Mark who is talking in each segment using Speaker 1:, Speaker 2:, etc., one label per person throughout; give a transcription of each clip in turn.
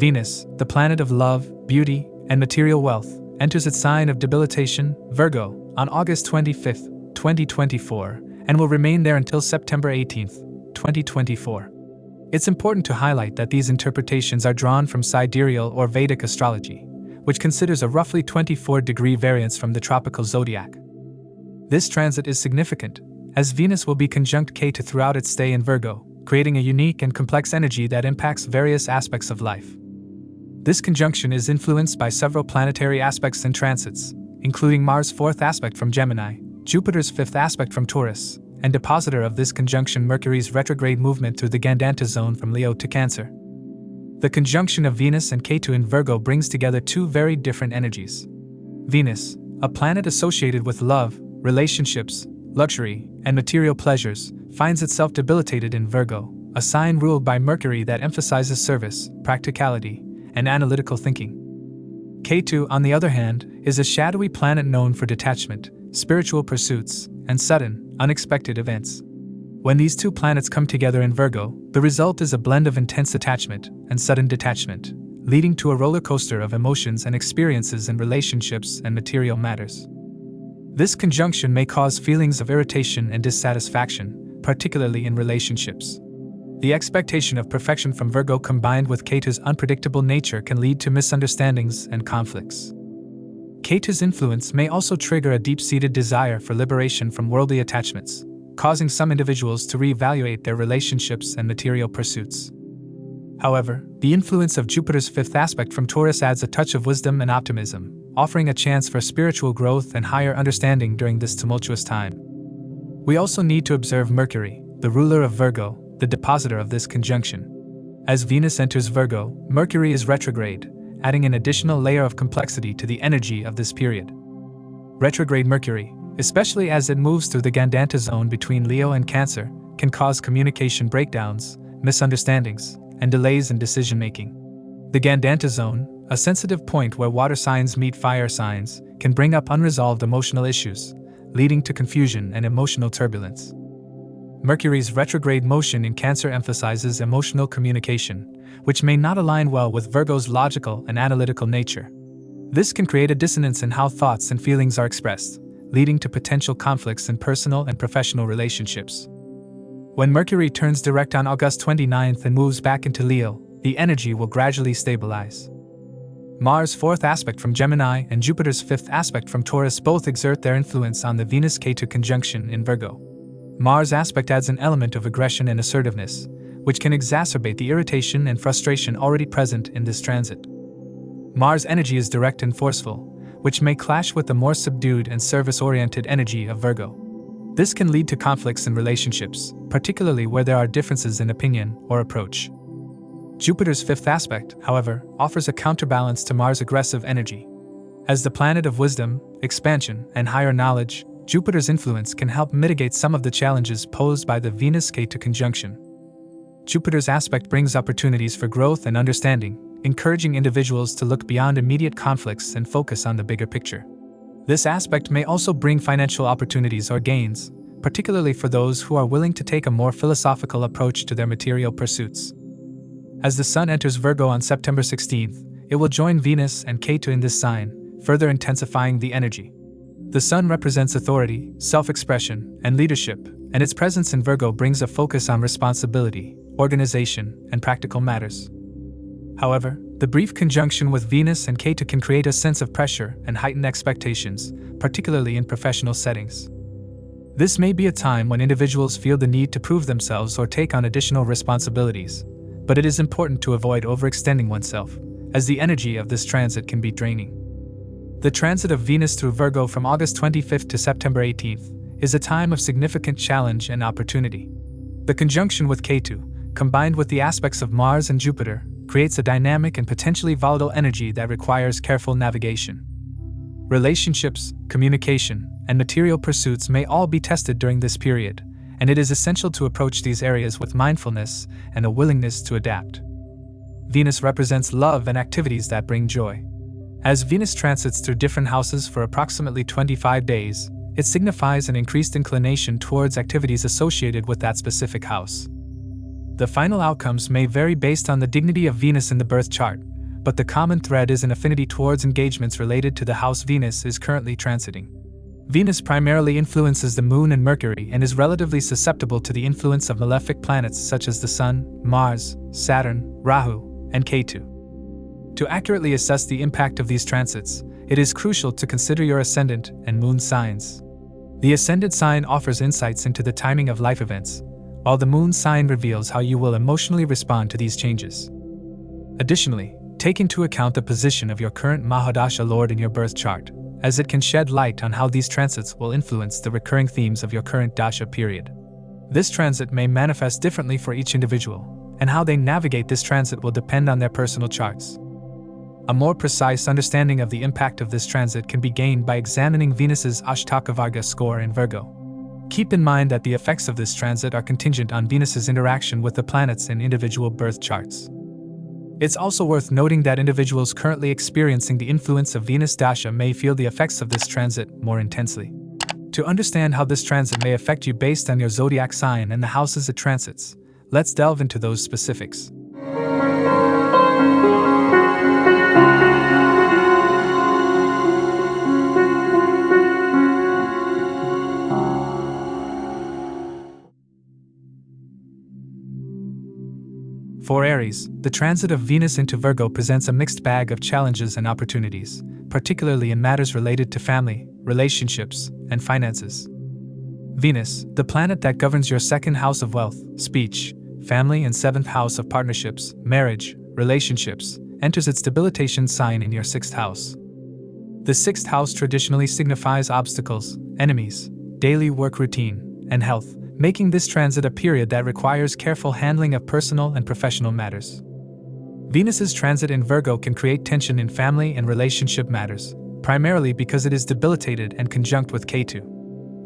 Speaker 1: Venus, the planet of love, beauty, and material wealth, enters its sign of debilitation, Virgo, on August 25, 2024, and will remain there until September 18, 2024. It's important to highlight that these interpretations are drawn from sidereal or Vedic astrology, which considers a roughly 24-degree variance from the tropical zodiac. This transit is significant, as Venus will be conjunct Ketu throughout its stay in Virgo, creating a unique and complex energy that impacts various aspects of life. This conjunction is influenced by several planetary aspects and transits, including Mars' 4th aspect from Gemini, Jupiter's 5th aspect from Taurus, and depositor of this conjunction Mercury's retrograde movement through the Gandanta zone from Leo to Cancer. The conjunction of Venus and Ketu in Virgo brings together two very different energies. Venus, a planet associated with love, relationships, luxury, and material pleasures, finds itself debilitated in Virgo, a sign ruled by Mercury that emphasizes service, practicality, and analytical thinking. Ketu, on the other hand, is a shadowy planet known for detachment, spiritual pursuits, and sudden, unexpected events. When these two planets come together in Virgo, the result is a blend of intense attachment and sudden detachment, leading to a roller coaster of emotions and experiences in relationships and material matters. This conjunction may cause feelings of irritation and dissatisfaction, particularly in relationships. The expectation of perfection from Virgo combined with Ketu's unpredictable nature can lead to misunderstandings and conflicts. Ketu's influence may also trigger a deep-seated desire for liberation from worldly attachments, causing some individuals to reevaluate their relationships and material pursuits. However, the influence of Jupiter's 5th aspect from Taurus adds a touch of wisdom and optimism, offering a chance for spiritual growth and higher understanding during this tumultuous time. We also need to observe Mercury, the ruler of Virgo, the depositor of this conjunction. As Venus enters Virgo, Mercury is retrograde, adding an additional layer of complexity to the energy of this period. Retrograde Mercury, especially as it moves through the Gandanta zone between Leo and Cancer, can cause communication breakdowns, misunderstandings, and delays in decision-making. The Gandanta zone, a sensitive point where water signs meet fire signs, can bring up unresolved emotional issues, leading to confusion and emotional turbulence. Mercury's retrograde motion in Cancer emphasizes emotional communication, which may not align well with Virgo's logical and analytical nature. This can create a dissonance in how thoughts and feelings are expressed, leading to potential conflicts in personal and professional relationships. When Mercury turns direct on August 29th and moves back into Leo, the energy will gradually stabilize. Mars' 4th aspect from Gemini and Jupiter's 5th aspect from Taurus both exert their influence on the Venus-Ketu conjunction in Virgo. Mars' aspect adds an element of aggression and assertiveness, which can exacerbate the irritation and frustration already present in this transit. Mars' energy is direct and forceful, which may clash with the more subdued and service-oriented energy of Virgo. This can lead to conflicts in relationships, particularly where there are differences in opinion or approach. Jupiter's 5th aspect, however, offers a counterbalance to Mars' aggressive energy. As the planet of wisdom, expansion, and higher knowledge, Jupiter's influence can help mitigate some of the challenges posed by the Venus-Ketu conjunction. Jupiter's aspect brings opportunities for growth and understanding, encouraging individuals to look beyond immediate conflicts and focus on the bigger picture. This aspect may also bring financial opportunities or gains, particularly for those who are willing to take a more philosophical approach to their material pursuits. As the Sun enters Virgo on September 16th, it will join Venus and Ketu in this sign, further intensifying the energy. The Sun represents authority, self-expression, and leadership, and its presence in Virgo brings a focus on responsibility, organization, and practical matters. However, the brief conjunction with Venus and Ketu can create a sense of pressure and heightened expectations, particularly in professional settings. This may be a time when individuals feel the need to prove themselves or take on additional responsibilities, but it is important to avoid overextending oneself, as the energy of this transit can be draining. The transit of Venus through Virgo from August 25th to September 18th is a time of significant challenge and opportunity. The conjunction with Ketu, combined with the aspects of Mars and Jupiter, creates a dynamic and potentially volatile energy that requires careful navigation. Relationships, communication, and material pursuits may all be tested during this period, and it is essential to approach these areas with mindfulness and a willingness to adapt. Venus represents love and activities that bring joy. As Venus transits through different houses for approximately 25 days, it signifies an increased inclination towards activities associated with that specific house. The final outcomes may vary based on the dignity of Venus in the birth chart, but the common thread is an affinity towards engagements related to the house Venus is currently transiting. Venus primarily influences the Moon and Mercury and is relatively susceptible to the influence of malefic planets such as the Sun, Mars, Saturn, Rahu, and Ketu. To accurately assess the impact of these transits, it is crucial to consider your ascendant and moon signs. The ascendant sign offers insights into the timing of life events, while the moon sign reveals how you will emotionally respond to these changes. Additionally, take into account the position of your current Mahadasha Lord in your birth chart, as it can shed light on how these transits will influence the recurring themes of your current dasha period. This transit may manifest differently for each individual, and how they navigate this transit will depend on their personal charts. A more precise understanding of the impact of this transit can be gained by examining Venus's Ashtaka score in Virgo. Keep in mind that the effects of this transit are contingent on Venus's interaction with the planets in individual birth charts. It's also worth noting that individuals currently experiencing the influence of Venus Dasha may feel the effects of this transit more intensely. To understand how this transit may affect you based on your zodiac sign and the houses it transits, let's delve into those specifics. For Aries, the transit of Venus into Virgo presents a mixed bag of challenges and opportunities, particularly in matters related to family, relationships, and finances. Venus, the planet that governs your second house of wealth, speech, family, and seventh house of partnerships, marriage, relationships, enters its debilitation sign in your sixth house. The sixth house traditionally signifies obstacles, enemies, daily work routine, and health, making this transit a period that requires careful handling of personal and professional matters. Venus's transit in Virgo can create tension in family and relationship matters, primarily because it is debilitated and conjunct with Ketu.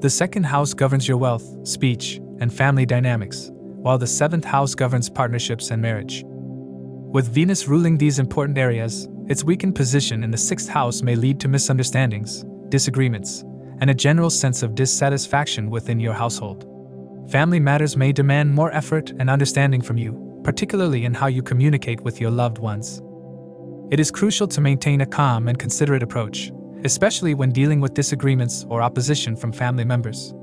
Speaker 1: The second house governs your wealth, speech, and family dynamics, while the seventh house governs partnerships and marriage. With Venus ruling these important areas, its weakened position in the sixth house may lead to misunderstandings, disagreements, and a general sense of dissatisfaction within your household. Family matters may demand more effort and understanding from you, particularly in how you communicate with your loved ones. It is crucial to maintain a calm and considerate approach, especially when dealing with disagreements or opposition from family members.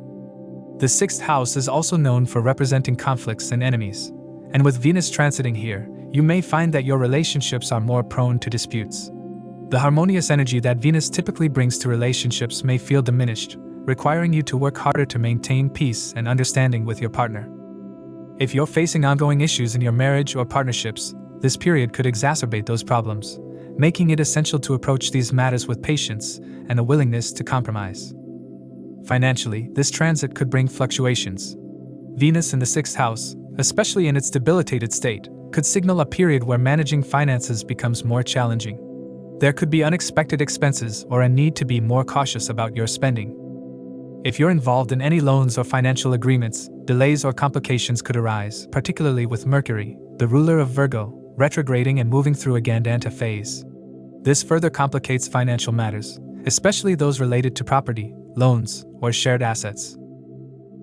Speaker 1: The sixth house is also known for representing conflicts and enemies, and with Venus transiting here, you may find that your relationships are more prone to disputes. The harmonious energy that Venus typically brings to relationships may feel diminished, requiring you to work harder to maintain peace and understanding with your partner. If you're facing ongoing issues in your marriage or partnerships, this period could exacerbate those problems, making it essential to approach these matters with patience and a willingness to compromise. Financially, this transit could bring fluctuations. Venus in the sixth house, especially in its debilitated state, could signal a period where managing finances becomes more challenging. There could be unexpected expenses or a need to be more cautious about your spending. If you're involved in any loans or financial agreements, delays or complications could arise, particularly with Mercury, the ruler of Virgo, retrograding and moving through a Gandanta phase. This further complicates financial matters, especially those related to property, loans, or shared assets.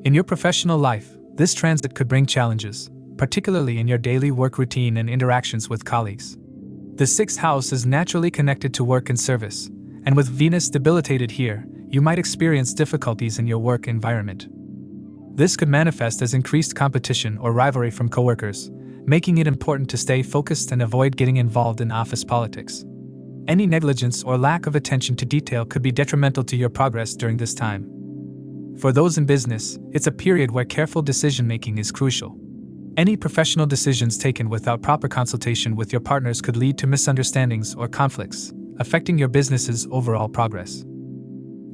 Speaker 1: In your professional life, this transit could bring challenges, particularly in your daily work routine and interactions with colleagues. The sixth house is naturally connected to work and service, and with Venus debilitated here, you might experience difficulties in your work environment. This could manifest as increased competition or rivalry from coworkers, making it important to stay focused and avoid getting involved in office politics. Any negligence or lack of attention to detail could be detrimental to your progress during this time. For those in business, it's a period where careful decision-making is crucial. Any professional decisions taken without proper consultation with your partners could lead to misunderstandings or conflicts, affecting your business's overall progress.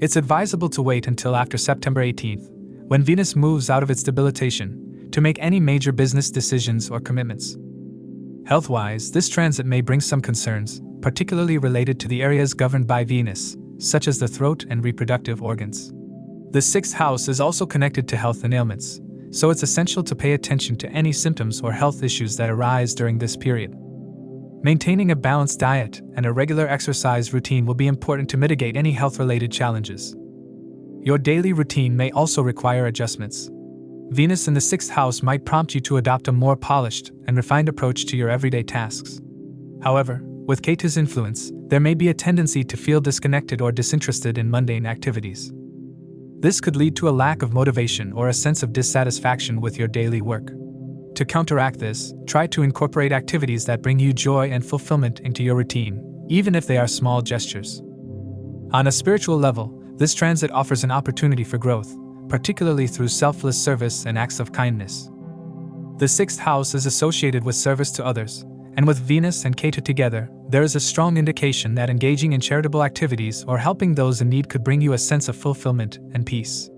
Speaker 1: It's advisable to wait until after September 18th, when Venus moves out of its debilitation, to make any major business decisions or commitments. Health-wise, this transit may bring some concerns, particularly related to the areas governed by Venus, such as the throat and reproductive organs. The sixth house is also connected to health and ailments, so it's essential to pay attention to any symptoms or health issues that arise during this period. Maintaining a balanced diet and a regular exercise routine will be important to mitigate any health-related challenges. Your daily routine may also require adjustments. Venus in the 6th house might prompt you to adopt a more polished and refined approach to your everyday tasks. However, with Ketu's influence, there may be a tendency to feel disconnected or disinterested in mundane activities. This could lead to a lack of motivation or a sense of dissatisfaction with your daily work. To counteract this, try to incorporate activities that bring you joy and fulfillment into your routine, even if they are small gestures. On a spiritual level, this transit offers an opportunity for growth, particularly through selfless service and acts of kindness. The 6th house is associated with service to others, and with Venus and Ketu together, there is a strong indication that engaging in charitable activities or helping those in need could bring you a sense of fulfillment and peace.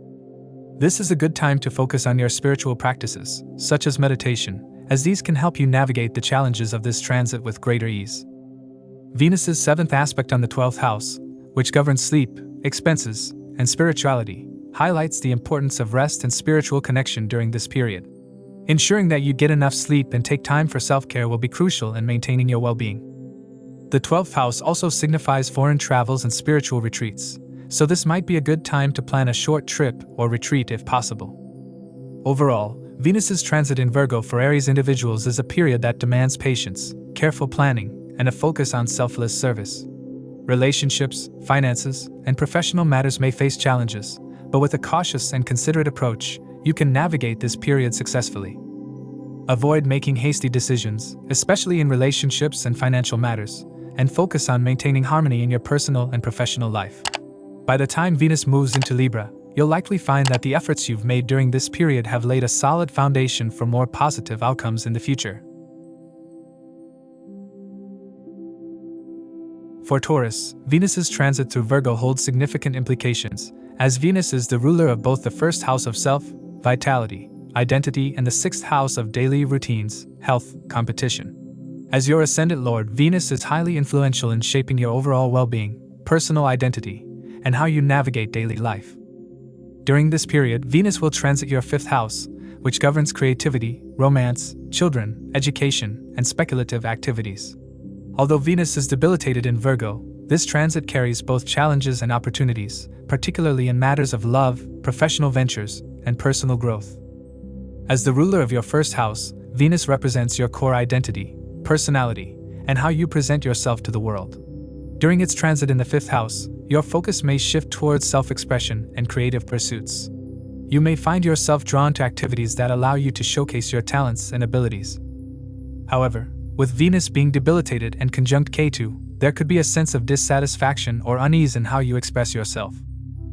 Speaker 1: This is a good time to focus on your spiritual practices, such as meditation, as these can help you navigate the challenges of this transit with greater ease. Venus's 7th aspect on the 12th house, which governs sleep, expenses, and spirituality, highlights the importance of rest and spiritual connection during this period. Ensuring that you get enough sleep and take time for self-care will be crucial in maintaining your well-being. The 12th house also signifies foreign travels and spiritual retreats, so this might be a good time to plan a short trip or retreat if possible. Overall, Venus's transit in Virgo for Aries individuals is a period that demands patience, careful planning, and a focus on selfless service. Relationships, finances, and professional matters may face challenges, but with a cautious and considerate approach, you can navigate this period successfully. Avoid making hasty decisions, especially in relationships and financial matters, and focus on maintaining harmony in your personal and professional life. By the time Venus moves into Libra, you'll likely find that the efforts you've made during this period have laid a solid foundation for more positive outcomes in the future. For Taurus, Venus's transit through Virgo holds significant implications, as Venus is the ruler of both the 1st house of self, vitality, identity, and the 6th house of daily routines, health, competition. As your ascendant lord, Venus is highly influential in shaping your overall well-being, personal identity, and how you navigate daily life. During this period, Venus will transit your 5th house, which governs creativity, romance, children, education, and speculative activities. Although Venus is debilitated in Virgo, this transit carries both challenges and opportunities, particularly in matters of love, professional ventures, and personal growth. As the ruler of your 1st house, Venus represents your core identity, personality, and how you present yourself to the world. During its transit in the 5th house, your focus may shift towards self-expression and creative pursuits. You may find yourself drawn to activities that allow you to showcase your talents and abilities. However, with Venus being debilitated and conjunct Ketu, there could be a sense of dissatisfaction or unease in how you express yourself.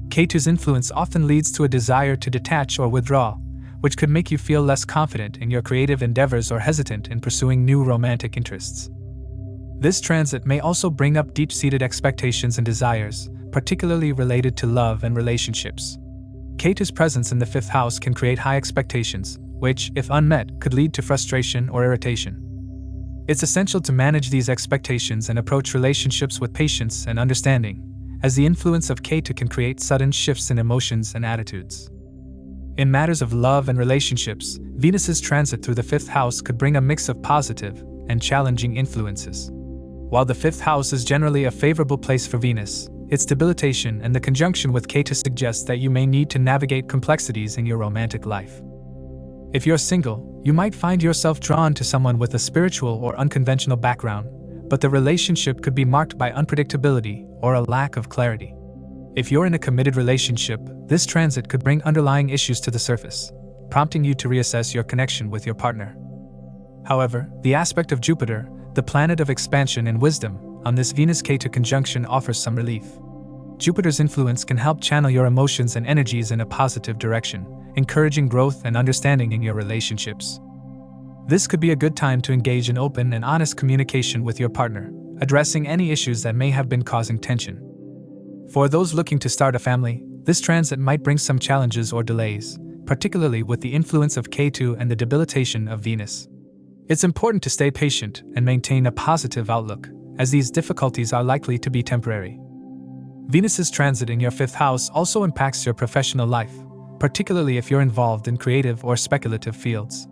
Speaker 1: Ketu's influence often leads to a desire to detach or withdraw, which could make you feel less confident in your creative endeavors or hesitant in pursuing new romantic interests. This transit may also bring up deep-seated expectations and desires, particularly related to love and relationships. Ketu's presence in the 5th house can create high expectations, which, if unmet, could lead to frustration or irritation. It's essential to manage these expectations and approach relationships with patience and understanding, as the influence of Ketu can create sudden shifts in emotions and attitudes. In matters of love and relationships, Venus's transit through the 5th house could bring a mix of positive and challenging influences. While the 5th house is generally a favorable place for Venus, its debilitation and the conjunction with Ketu suggests that you may need to navigate complexities in your romantic life. If you're single, you might find yourself drawn to someone with a spiritual or unconventional background, but the relationship could be marked by unpredictability or a lack of clarity. If you're in a committed relationship, this transit could bring underlying issues to the surface, prompting you to reassess your connection with your partner. However, the aspect of Jupiter, the planet of expansion and wisdom, on this Venus-Ketu conjunction offers some relief. Jupiter's influence can help channel your emotions and energies in a positive direction, encouraging growth and understanding in your relationships. This could be a good time to engage in open and honest communication with your partner, addressing any issues that may have been causing tension. For those looking to start a family, this transit might bring some challenges or delays, particularly with the influence of Ketu and the debilitation of Venus. It's important to stay patient and maintain a positive outlook, as these difficulties are likely to be temporary. Venus's transit in your 5th house also impacts your professional life, particularly if you're involved in creative or speculative fields.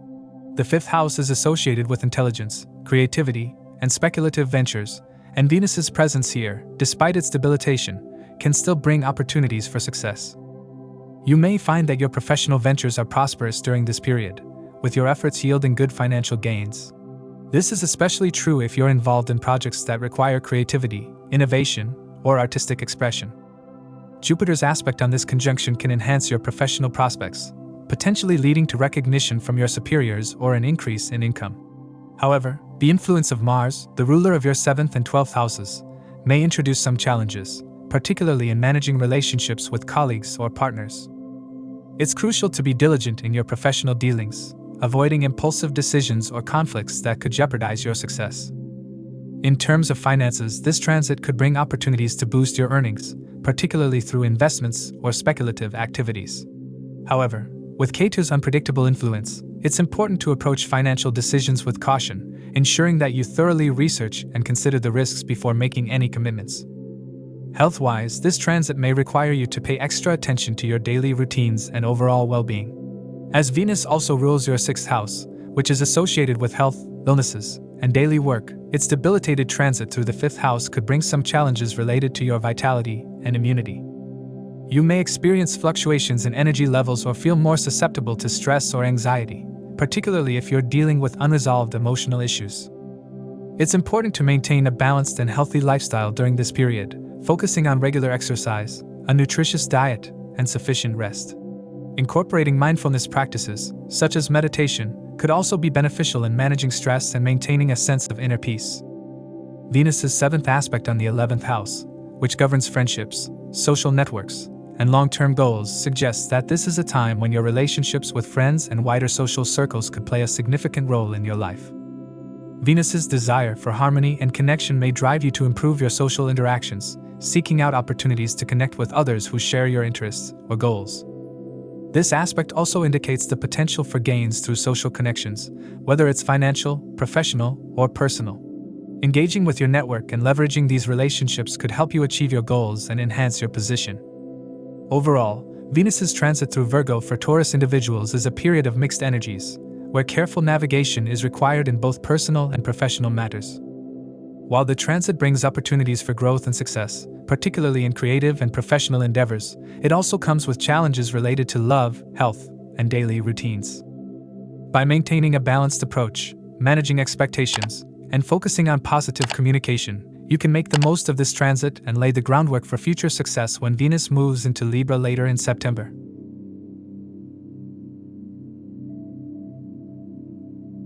Speaker 1: The 5th house is associated with intelligence, creativity, and speculative ventures, and Venus's presence here, despite its debilitation, can still bring opportunities for success. You may find that your professional ventures are prosperous during this period, with your efforts yielding good financial gains. This is especially true if you're involved in projects that require creativity, innovation, or artistic expression. Jupiter's aspect on this conjunction can enhance your professional prospects, potentially leading to recognition from your superiors or an increase in income. However, the influence of Mars, the ruler of your 7th and 12th houses, may introduce some challenges, particularly in managing relationships with colleagues or partners. It's crucial to be diligent in your professional dealings, avoiding impulsive decisions or conflicts that could jeopardize your success. In terms of finances, this transit could bring opportunities to boost your earnings, particularly through investments or speculative activities. However, with Ketu's unpredictable influence, it's important to approach financial decisions with caution, ensuring that you thoroughly research and consider the risks before making any commitments. Health-wise, this transit may require you to pay extra attention to your daily routines and overall well-being. As Venus also rules your 6th house, which is associated with health, illnesses, and daily work, its debilitated transit through the 5th house could bring some challenges related to your vitality and immunity. You may experience fluctuations in energy levels or feel more susceptible to stress or anxiety, particularly if you're dealing with unresolved emotional issues. It's important to maintain a balanced and healthy lifestyle during this period, focusing on regular exercise, a nutritious diet, and sufficient rest. Incorporating mindfulness practices, such as meditation, could also be beneficial in managing stress and maintaining a sense of inner peace. Venus's 7th aspect on the 11th house, which governs friendships, social networks, and long-term goals, suggests that this is a time when your relationships with friends and wider social circles could play a significant role in your life. Venus's desire for harmony and connection may drive you to improve your social interactions, seeking out opportunities to connect with others who share your interests or goals. This aspect also indicates the potential for gains through social connections, whether it's financial, professional, or personal. Engaging with your network and leveraging these relationships could help you achieve your goals and enhance your position. Overall, Venus's transit through Virgo for Taurus individuals is a period of mixed energies, where careful navigation is required in both personal and professional matters. While the transit brings opportunities for growth and success, particularly in creative and professional endeavors, it also comes with challenges related to love, health, and daily routines. By maintaining a balanced approach, managing expectations, and focusing on positive communication, you can make the most of this transit and lay the groundwork for future success when Venus moves into Libra later in September.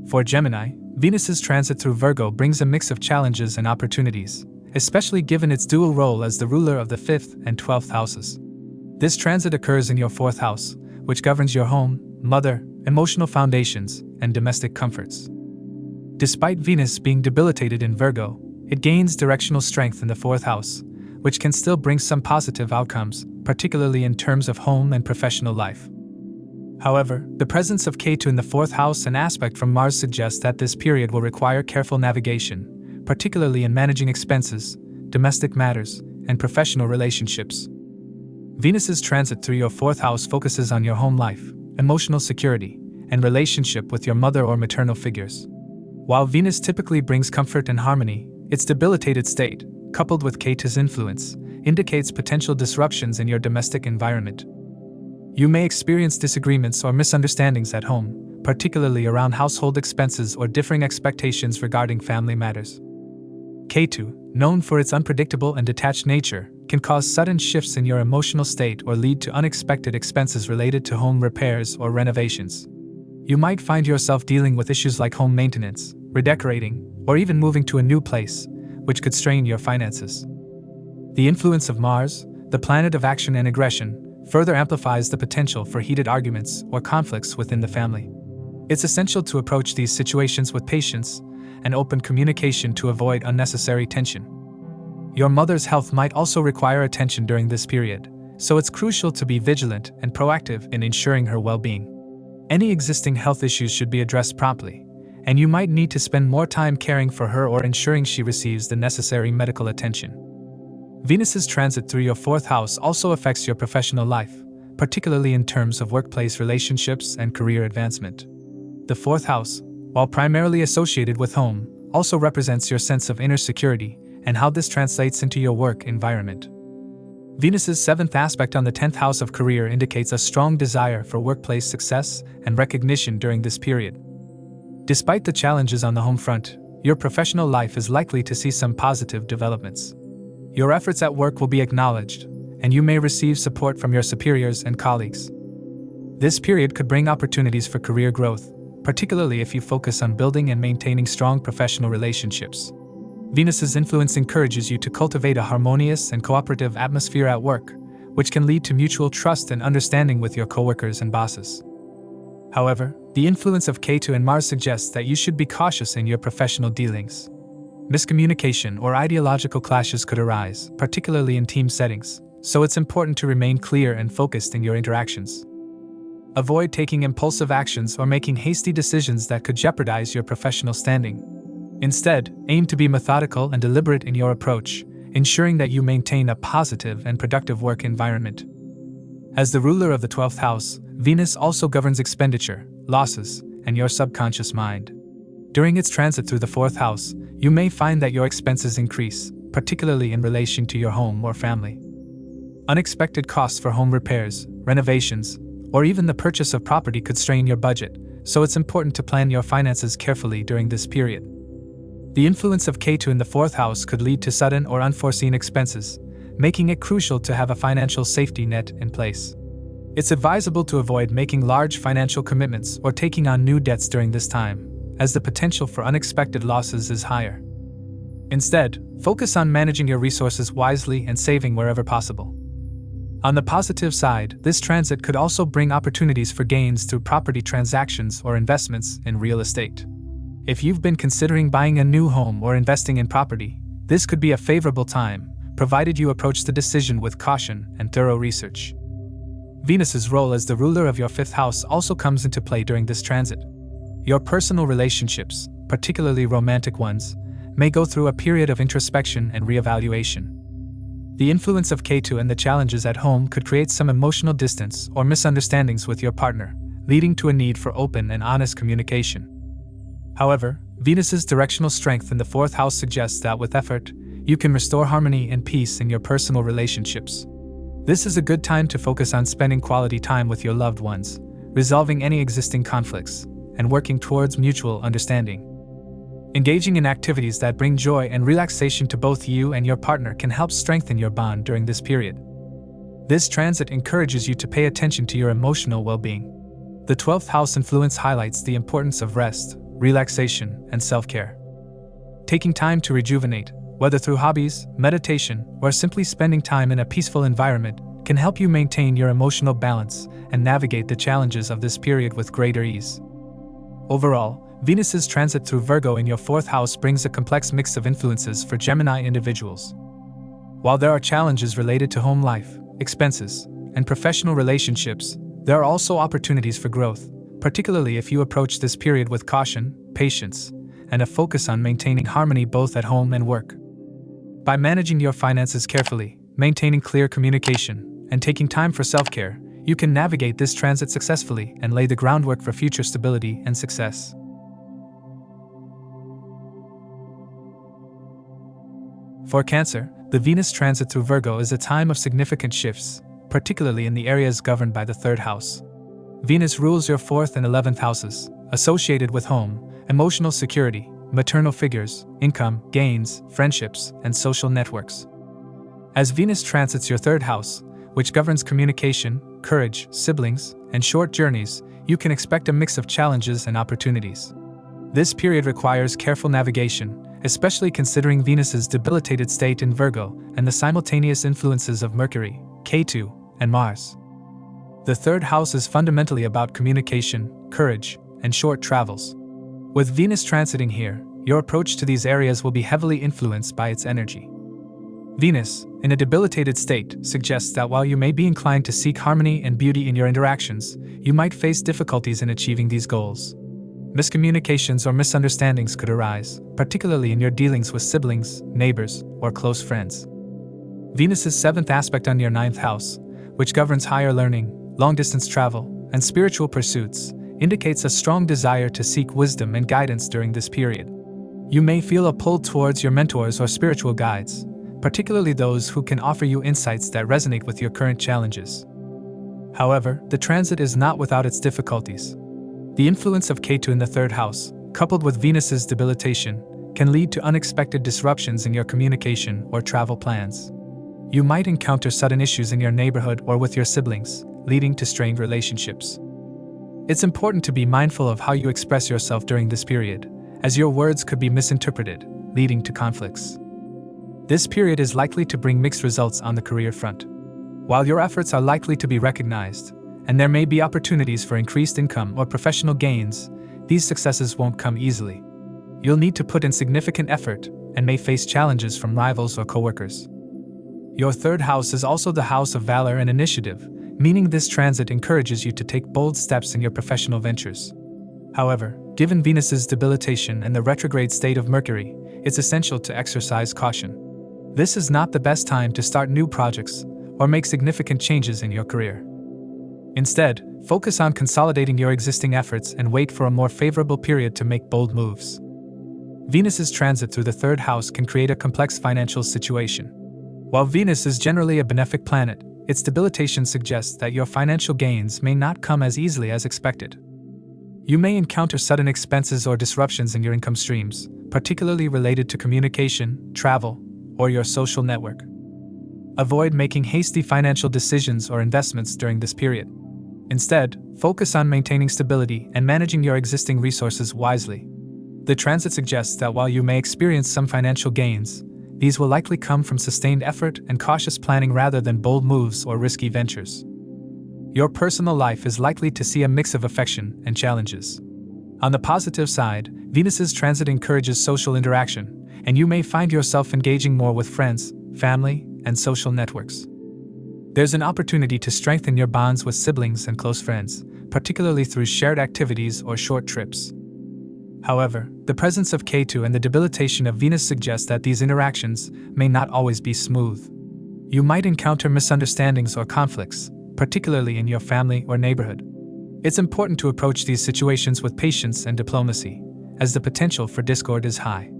Speaker 1: For Gemini, Venus's transit through Virgo brings a mix of challenges and opportunities, especially given its dual role as the ruler of the 5th and 12th houses. This transit occurs in your 4th house, which governs your home, mother, emotional foundations, and domestic comforts. Despite Venus being debilitated in Virgo, it gains directional strength in the 4th house, which can still bring some positive outcomes, particularly in terms of home and professional life. However, the presence of Ketu in the 4th house and aspect from Mars suggests that this period will require careful navigation, particularly in managing expenses, domestic matters, and professional relationships. Venus's transit through your 4th house focuses on your home life, emotional security, and relationship with your mother or maternal figures. While Venus typically brings comfort and harmony, its debilitated state, coupled with Ketu's influence, indicates potential disruptions in your domestic environment. You may experience disagreements or misunderstandings at home, particularly around household expenses or differing expectations regarding family matters. Ketu, known for its unpredictable and detached nature, can cause sudden shifts in your emotional state or lead to unexpected expenses related to home repairs or renovations. You might find yourself dealing with issues like home maintenance, redecorating, or even moving to a new place, which could strain your finances. The influence of Mars, the planet of action and aggression, further amplifies the potential for heated arguments or conflicts within the family. It's essential to approach these situations with patience and open communication to avoid unnecessary tension. Your mother's health might also require attention during this period, so it's crucial to be vigilant and proactive in ensuring her well-being. Any existing health issues should be addressed promptly, and you might need to spend more time caring for her or ensuring she receives the necessary medical attention. Venus's transit through your 4th house also affects your professional life, particularly in terms of workplace relationships and career advancement. The 4th house, while primarily associated with home, also represents your sense of inner security and how this translates into your work environment. Venus's 7th aspect on the 10th house of career indicates a strong desire for workplace success and recognition during this period. Despite the challenges on the home front, your professional life is likely to see some positive developments. Your efforts at work will be acknowledged, and you may receive support from your superiors and colleagues. This period could bring opportunities for career growth, particularly if you focus on building and maintaining strong professional relationships. Venus's influence encourages you to cultivate a harmonious and cooperative atmosphere at work, which can lead to mutual trust and understanding with your coworkers and bosses. However, the influence of Ketu and Mars suggests that you should be cautious in your professional dealings. Miscommunication or ideological clashes could arise, particularly in team settings, so it's important to remain clear and focused in your interactions. Avoid taking impulsive actions or making hasty decisions that could jeopardize your professional standing. Instead, aim to be methodical and deliberate in your approach, ensuring that you maintain a positive and productive work environment. As the ruler of the 12th house, Venus also governs expenditure, losses, and your subconscious mind. During its transit through the 4th house, you may find that your expenses increase, particularly in relation to your home or family. Unexpected costs for home repairs, renovations, or even the purchase of property could strain your budget, so it's important to plan your finances carefully during this period. The influence of Ketu in the 4th house could lead to sudden or unforeseen expenses, making it crucial to have a financial safety net in place. It's advisable to avoid making large financial commitments or taking on new debts during this time, as the potential for unexpected losses is higher. Instead, focus on managing your resources wisely and saving wherever possible. On the positive side, this transit could also bring opportunities for gains through property transactions or investments in real estate. If you've been considering buying a new home or investing in property, this could be a favorable time, provided you approach the decision with caution and thorough research. Venus's role as the ruler of your 5th house also comes into play during this transit. Your personal relationships, particularly romantic ones, may go through a period of introspection and reevaluation. The influence of Ketu and the challenges at home could create some emotional distance or misunderstandings with your partner, leading to a need for open and honest communication. However, Venus's directional strength in the 4th house suggests that with effort, you can restore harmony and peace in your personal relationships. This is a good time to focus on spending quality time with your loved ones, resolving any existing conflicts, and working towards mutual understanding. Engaging in activities that bring joy and relaxation to both you and your partner can help strengthen your bond during this period. This transit encourages you to pay attention to your emotional well-being. The 12th house influence highlights the importance of rest, relaxation, and self-care. Taking time to rejuvenate, whether through hobbies, meditation, or simply spending time in a peaceful environment, can help you maintain your emotional balance and navigate the challenges of this period with greater ease. Overall, Venus's transit through Virgo in your 4th house brings a complex mix of influences for Gemini individuals. While there are challenges related to home life, expenses, and professional relationships, there are also opportunities for growth, particularly if you approach this period with caution, patience, and a focus on maintaining harmony both at home and work. By managing your finances carefully, maintaining clear communication, and taking time for self-care, you can navigate this transit successfully and lay the groundwork for future stability and success. For Cancer, the Venus transit through Virgo is a time of significant shifts, particularly in the areas governed by the 3rd house. Venus rules your 4th and 11th houses, associated with home, emotional security, maternal figures, income, gains, friendships, and social networks. As Venus transits your 3rd house, which governs communication, courage, siblings, and short journeys, you can expect a mix of challenges and opportunities. This period requires careful navigation, especially considering Venus's debilitated state in Virgo and the simultaneous influences of Mercury, Ketu, and Mars. The 3rd house is fundamentally about communication, courage, and short travels. With Venus transiting here, your approach to these areas will be heavily influenced by its energy. Venus, in a debilitated state, suggests that while you may be inclined to seek harmony and beauty in your interactions, you might face difficulties in achieving these goals. Miscommunications or misunderstandings could arise, particularly in your dealings with siblings, neighbors, or close friends. Venus's 7th aspect on your 9th house, which governs higher learning, long-distance travel, and spiritual pursuits, indicates a strong desire to seek wisdom and guidance during this period. You may feel a pull towards your mentors or spiritual guides, particularly those who can offer you insights that resonate with your current challenges. However, the transit is not without its difficulties. The influence of Ketu in the third house, coupled with Venus's debilitation, can lead to unexpected disruptions in your communication or travel plans. You might encounter sudden issues in your neighborhood or with your siblings, leading to strained relationships. It's important to be mindful of how you express yourself during this period, as your words could be misinterpreted, leading to conflicts. This period is likely to bring mixed results on the career front. While your efforts are likely to be recognized, and there may be opportunities for increased income or professional gains, these successes won't come easily. You'll need to put in significant effort and may face challenges from rivals or coworkers. Your third house is also the house of valor and initiative, meaning this transit encourages you to take bold steps in your professional ventures. However, given Venus's debilitation and the retrograde state of Mercury, it's essential to exercise caution. This is not the best time to start new projects or make significant changes in your career. Instead, focus on consolidating your existing efforts and wait for a more favorable period to make bold moves. Venus's transit through the third house can create a complex financial situation. While Venus is generally a benefic planet, its debilitation suggests that your financial gains may not come as easily as expected. You may encounter sudden expenses or disruptions in your income streams, particularly related to communication, travel, or your social network. Avoid making hasty financial decisions or investments during this period. Instead, focus on maintaining stability and managing your existing resources wisely. The transit suggests that while you may experience some financial gains, these will likely come from sustained effort and cautious planning rather than bold moves or risky ventures. Your personal life is likely to see a mix of affection and challenges. On the positive side, Venus's transit encourages social interaction, and you may find yourself engaging more with friends, family, and social networks. There's an opportunity to strengthen your bonds with siblings and close friends, particularly through shared activities or short trips. However, the presence of Ketu and the debilitation of Venus suggests that these interactions may not always be smooth. You might encounter misunderstandings or conflicts, particularly in your family or neighborhood. It's important to approach these situations with patience and diplomacy, as the potential for discord is high.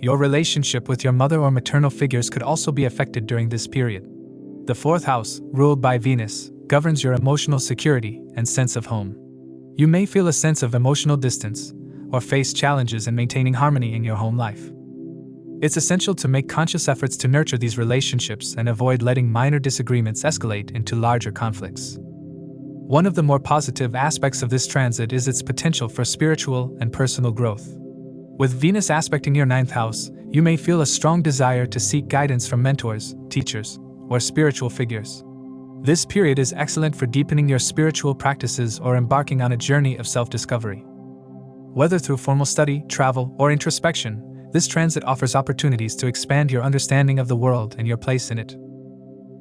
Speaker 1: Your relationship with your mother or maternal figures could also be affected during this period. The fourth house, ruled by Venus, governs your emotional security and sense of home. You may feel a sense of emotional distance or face challenges in maintaining harmony in your home life. It's essential to make conscious efforts to nurture these relationships and avoid letting minor disagreements escalate into larger conflicts. One of the more positive aspects of this transit is its potential for spiritual and personal growth. With Venus aspecting your ninth house, you may feel a strong desire to seek guidance from mentors, teachers, or spiritual figures. This period is excellent for deepening your spiritual practices or embarking on a journey of self-discovery. Whether through formal study, travel, or introspection, this transit offers opportunities to expand your understanding of the world and your place in it.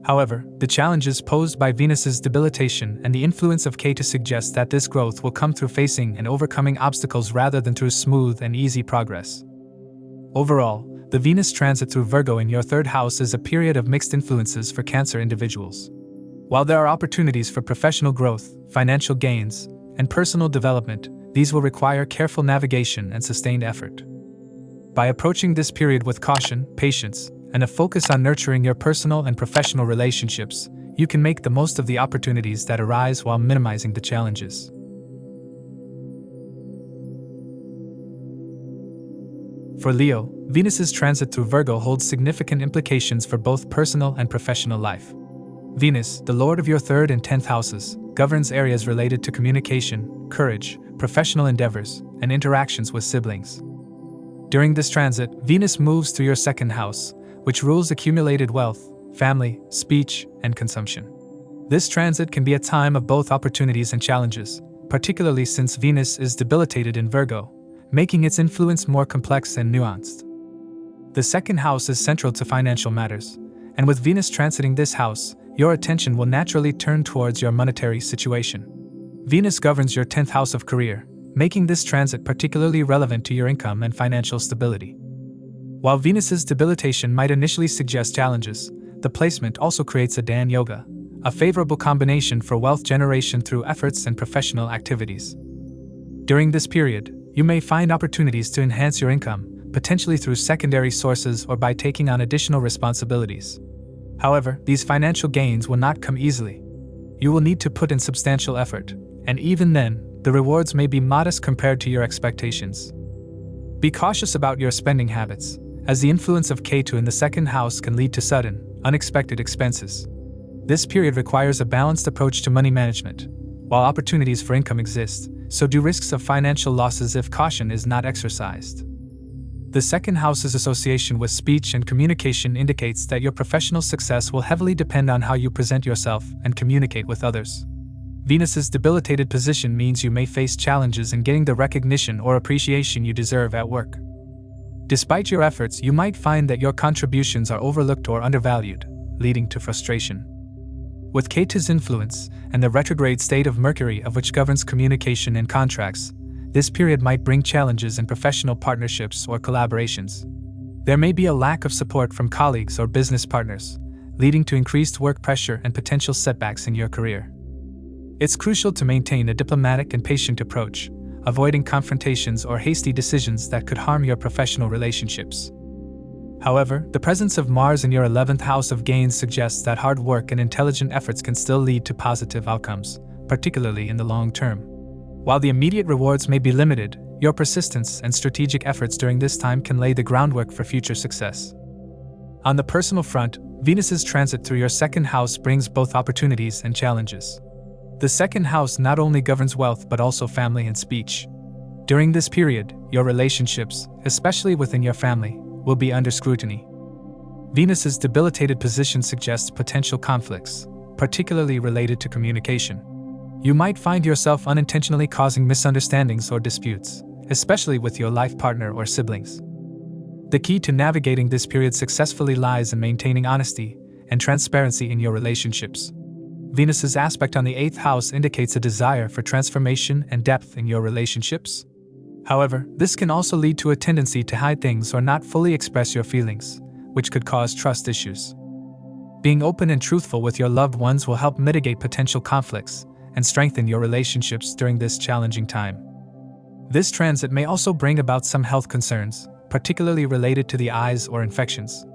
Speaker 1: However, the challenges posed by Venus's debilitation and the influence of Ketu suggest that this growth will come through facing and overcoming obstacles rather than through smooth and easy progress. Overall, the Venus transit through Virgo in your third house is a period of mixed influences for Cancer individuals. While there are opportunities for professional growth, financial gains, and personal development, these will require careful navigation and sustained effort. By approaching this period with caution, patience, and a focus on nurturing your personal and professional relationships, you can make the most of the opportunities that arise while minimizing the challenges. For Leo, Venus's transit through Virgo holds significant implications for both personal and professional life. Venus, the lord of your 3rd and 10th houses, governs areas related to communication, courage, professional endeavors, and interactions with siblings. During this transit, Venus moves through your 2nd house, which rules accumulated wealth, family, speech, and consumption. This transit can be a time of both opportunities and challenges, particularly since Venus is debilitated in Virgo, making its influence more complex and nuanced. The 2nd house is central to financial matters, and with Venus transiting this house, your attention will naturally turn towards your monetary situation. Venus governs your 10th house of career, making this transit particularly relevant to your income and financial stability. While Venus's debilitation might initially suggest challenges, the placement also creates a Dan Yoga, a favorable combination for wealth generation through efforts and professional activities. During this period, you may find opportunities to enhance your income, potentially through secondary sources or by taking on additional responsibilities. However, these financial gains will not come easily. You will need to put in substantial effort, and even then, the rewards may be modest compared to your expectations. Be cautious about your spending habits, as the influence of Ketu in the second house can lead to sudden, unexpected expenses. This period requires a balanced approach to money management. While opportunities for income exist, so do risks of financial losses if caution is not exercised. The second house's association with speech and communication indicates that your professional success will heavily depend on how you present yourself and communicate with others. Venus's debilitated position means you may face challenges in getting the recognition or appreciation you deserve at work. Despite your efforts, you might find that your contributions are overlooked or undervalued, leading to frustration. With Ketu's influence and the retrograde state of Mercury, of which governs communication and contracts, this period might bring challenges in professional partnerships or collaborations. There may be a lack of support from colleagues or business partners, leading to increased work pressure and potential setbacks in your career. It's crucial to maintain a diplomatic and patient approach, avoiding confrontations or hasty decisions that could harm your professional relationships. However, the presence of Mars in your 11th house of gains suggests that hard work and intelligent efforts can still lead to positive outcomes, particularly in the long term. While the immediate rewards may be limited, your persistence and strategic efforts during this time can lay the groundwork for future success. On the personal front, Venus's transit through your second house brings both opportunities and challenges. The second house not only governs wealth but also family and speech. During this period, your relationships, especially within your family, will be under scrutiny. Venus's debilitated position suggests potential conflicts, particularly related to communication. You might find yourself unintentionally causing misunderstandings or disputes, especially with your life partner or siblings. The key to navigating this period successfully lies in maintaining honesty and transparency in your relationships. Venus's aspect on the 8th house indicates a desire for transformation and depth in your relationships. However, this can also lead to a tendency to hide things or not fully express your feelings, which could cause trust issues. Being open and truthful with your loved ones will help mitigate potential conflicts and strengthen your relationships during this challenging time. This transit may also bring about some health concerns, particularly related to the eyes or infections.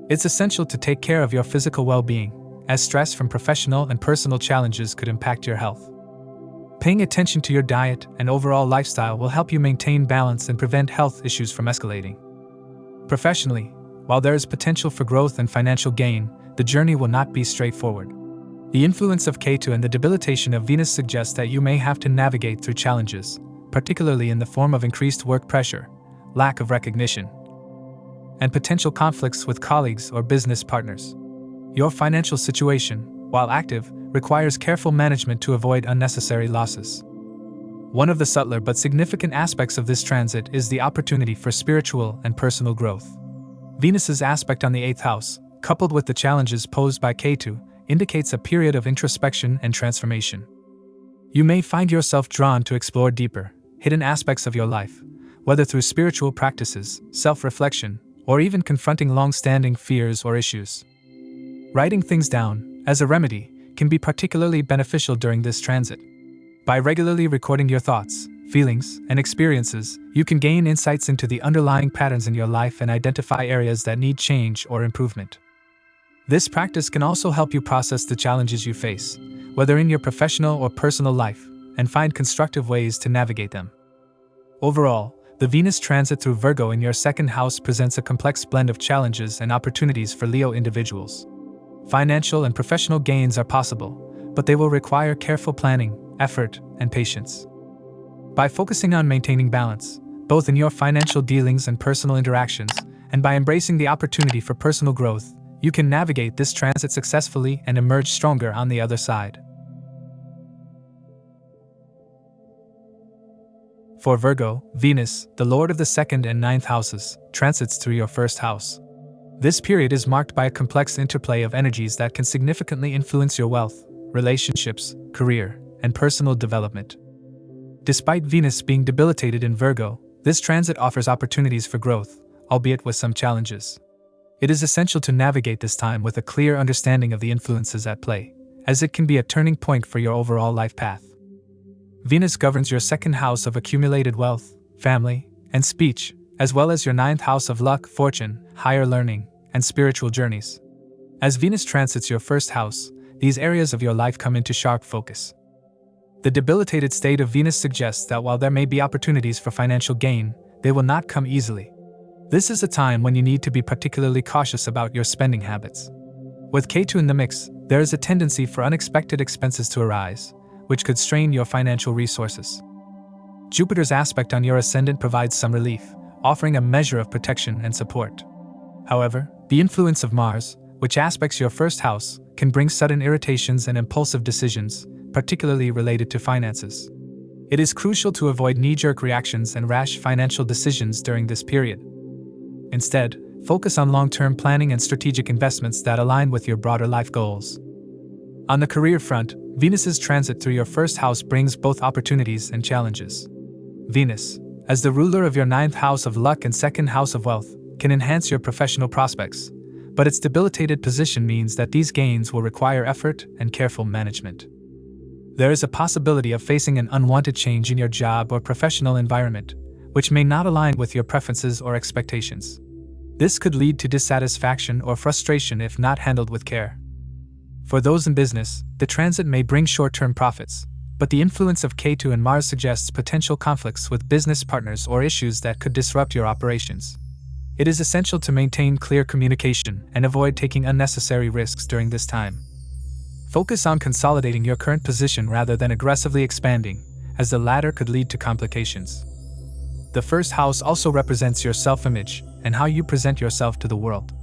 Speaker 1: It's essential to take care of your physical well-being, as stress from professional and personal challenges could impact your health. Paying attention to your diet and overall lifestyle will help you maintain balance and prevent health issues from escalating. Professionally, while there is potential for growth and financial gain, the journey will not be straightforward. The influence of Ketu and the debilitation of Venus suggests that you may have to navigate through challenges, particularly in the form of increased work pressure, lack of recognition, and potential conflicts with colleagues or business partners. Your financial situation, while active, requires careful management to avoid unnecessary losses. One of the subtler but significant aspects of this transit is the opportunity for spiritual and personal growth. Venus's aspect on the 8th house, coupled with the challenges posed by Ketu, indicates a period of introspection and transformation. You may find yourself drawn to explore deeper, hidden aspects of your life, whether through spiritual practices, self-reflection, or even confronting long-standing fears or issues. Writing things down, as a remedy, can be particularly beneficial during this transit. By regularly recording your thoughts, feelings, and experiences, you can gain insights into the underlying patterns in your life and identify areas that need change or improvement. This practice can also help you process the challenges you face, whether in your professional or personal life, and find constructive ways to navigate them. Overall, the Venus transit through Virgo in your second house presents a complex blend of challenges and opportunities for Leo individuals. Financial and professional gains are possible, but they will require careful planning, effort, and patience. By focusing on maintaining balance, both in your financial dealings and personal interactions, and by embracing the opportunity for personal growth, you can navigate this transit successfully and emerge stronger on the other side. For Virgo, Venus, the lord of the 2nd and 9th houses, transits through your 1st house. This period is marked by a complex interplay of energies that can significantly influence your wealth, relationships, career, and personal development. Despite Venus being debilitated in Virgo, this transit offers opportunities for growth, albeit with some challenges. It is essential to navigate this time with a clear understanding of the influences at play, as it can be a turning point for your overall life path. Venus governs your 2nd house of accumulated wealth, family, and speech, as well as your ninth house of luck, fortune, higher learning, and spiritual journeys. As Venus transits your first house, these areas of your life come into sharp focus. The debilitated state of Venus suggests that while there may be opportunities for financial gain, they will not come easily. This is a time when you need to be particularly cautious about your spending habits. With Ketu in the mix, there is a tendency for unexpected expenses to arise, which could strain your financial resources. Jupiter's aspect on your ascendant provides some relief, offering a measure of protection and support. However, the influence of Mars, which aspects your first house, can bring sudden irritations and impulsive decisions, particularly related to finances. It is crucial to avoid knee-jerk reactions and rash financial decisions during this period. Instead, focus on long-term planning and strategic investments that align with your broader life goals. On the career front, Venus's transit through your first house brings both opportunities and challenges. Venus, as the ruler of your ninth house of luck and second house of wealth, can enhance your professional prospects, but its debilitated position means that these gains will require effort and careful management. There is a possibility of facing an unwanted change in your job or professional environment, which may not align with your preferences or expectations. This could lead to dissatisfaction or frustration if not handled with care. For those in business, the transit may bring short-term profits, but the influence of Ketu and Mars suggests potential conflicts with business partners or issues that could disrupt your operations. It is essential to maintain clear communication and avoid taking unnecessary risks during this time. Focus on consolidating your current position rather than aggressively expanding, as the latter could lead to complications. The first house also represents your self-image and how you present yourself to the world.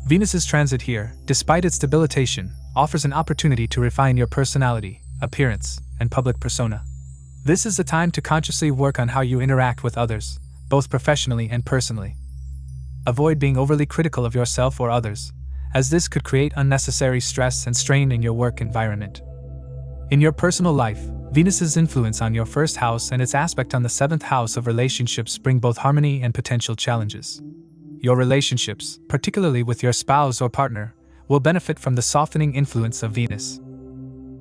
Speaker 1: Venus's transit here, despite its debilitation, offers an opportunity to refine your personality, appearance, and public persona. This is a time to consciously work on how you interact with others, both professionally and personally. Avoid being overly critical of yourself or others, as this could create unnecessary stress and strain in your work environment. In your personal life, Venus's influence on your first house and its aspect on the seventh house of relationships bring both harmony and potential challenges. Your relationships, particularly with your spouse or partner, will benefit from the softening influence of Venus.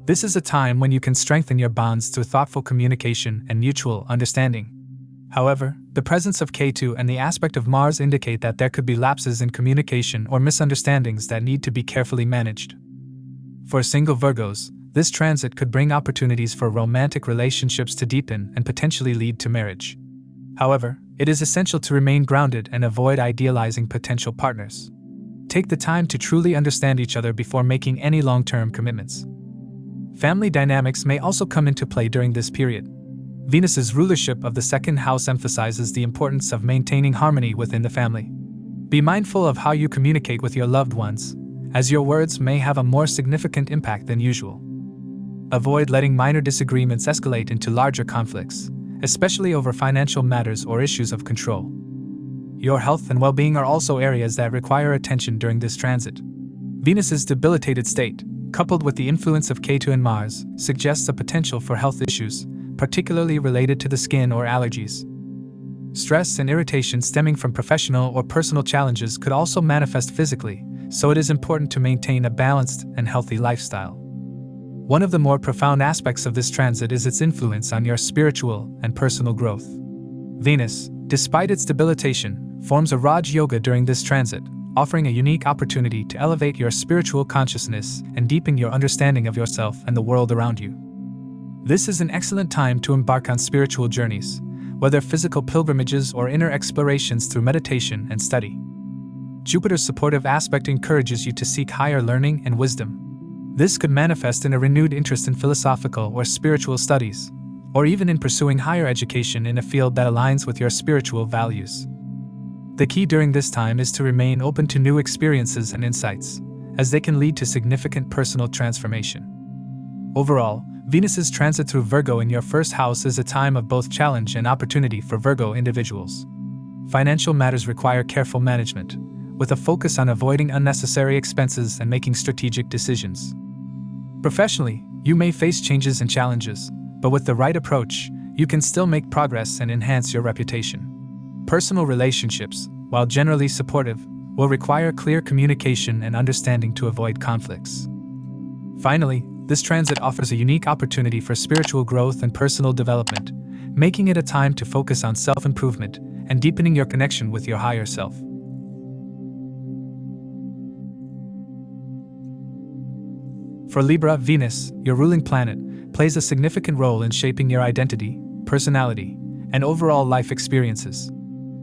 Speaker 1: This is a time when you can strengthen your bonds through thoughtful communication and mutual understanding. However, the presence of Ketu and the aspect of Mars indicate that there could be lapses in communication or misunderstandings that need to be carefully managed. For single Virgos, this transit could bring opportunities for romantic relationships to deepen and potentially lead to marriage. However, it is essential to remain grounded and avoid idealizing potential partners. Take the time to truly understand each other before making any long-term commitments. Family dynamics may also come into play during this period. Venus's rulership of the second house emphasizes the importance of maintaining harmony within the family. Be mindful of how you communicate with your loved ones, as your words may have a more significant impact than usual. Avoid letting minor disagreements escalate into larger conflicts, especially over financial matters or issues of control. Your health and well-being are also areas that require attention during this transit. Venus's debilitated state, coupled with the influence of Ketu and Mars, suggests a potential for health issues, particularly related to the skin or allergies. Stress and irritation stemming from professional or personal challenges could also manifest physically, so it is important to maintain a balanced and healthy lifestyle. One of the more profound aspects of this transit is its influence on your spiritual and personal growth. Venus, despite its debilitation, forms a Raj Yoga during this transit, offering a unique opportunity to elevate your spiritual consciousness and deepen your understanding of yourself and the world around you. This is an excellent time to embark on spiritual journeys, whether physical pilgrimages or inner explorations through meditation and study. Jupiter's supportive aspect encourages you to seek higher learning and wisdom. This could manifest in a renewed interest in philosophical or spiritual studies, or even in pursuing higher education in a field that aligns with your spiritual values. The key during this time is to remain open to new experiences and insights, as they can lead to significant personal transformation. Overall, Venus's transit through Virgo in your first house is a time of both challenge and opportunity for Virgo individuals. Financial matters require careful management, with a focus on avoiding unnecessary expenses and making strategic decisions. Professionally, you may face changes and challenges, but with the right approach, you can still make progress and enhance your reputation. Personal relationships, while generally supportive, will require clear communication and understanding to avoid conflicts. Finally, this transit offers a unique opportunity for spiritual growth and personal development, making it a time to focus on self-improvement and deepening your connection with your higher self. For Libra, Venus, your ruling planet, plays a significant role in shaping your identity, personality, and overall life experiences.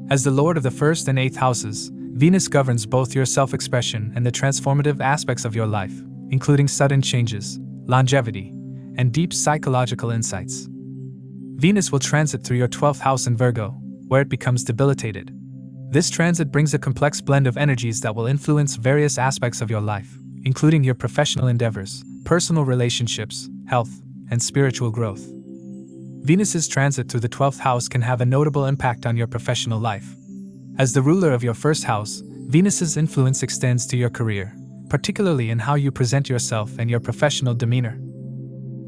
Speaker 1: As the lord of the 1st and 8th houses, Venus governs both your self-expression and the transformative aspects of your life, including sudden changes, longevity, and deep psychological insights. Venus will transit through your 12th house in Virgo, where it becomes debilitated. This transit brings a complex blend of energies that will influence various aspects of your life, including your professional endeavors, personal relationships, health, and spiritual growth. Venus's transit through the 12th house can have a notable impact on your professional life. As the ruler of your 1st house, Venus's influence extends to your career, particularly in how you present yourself and your professional demeanor.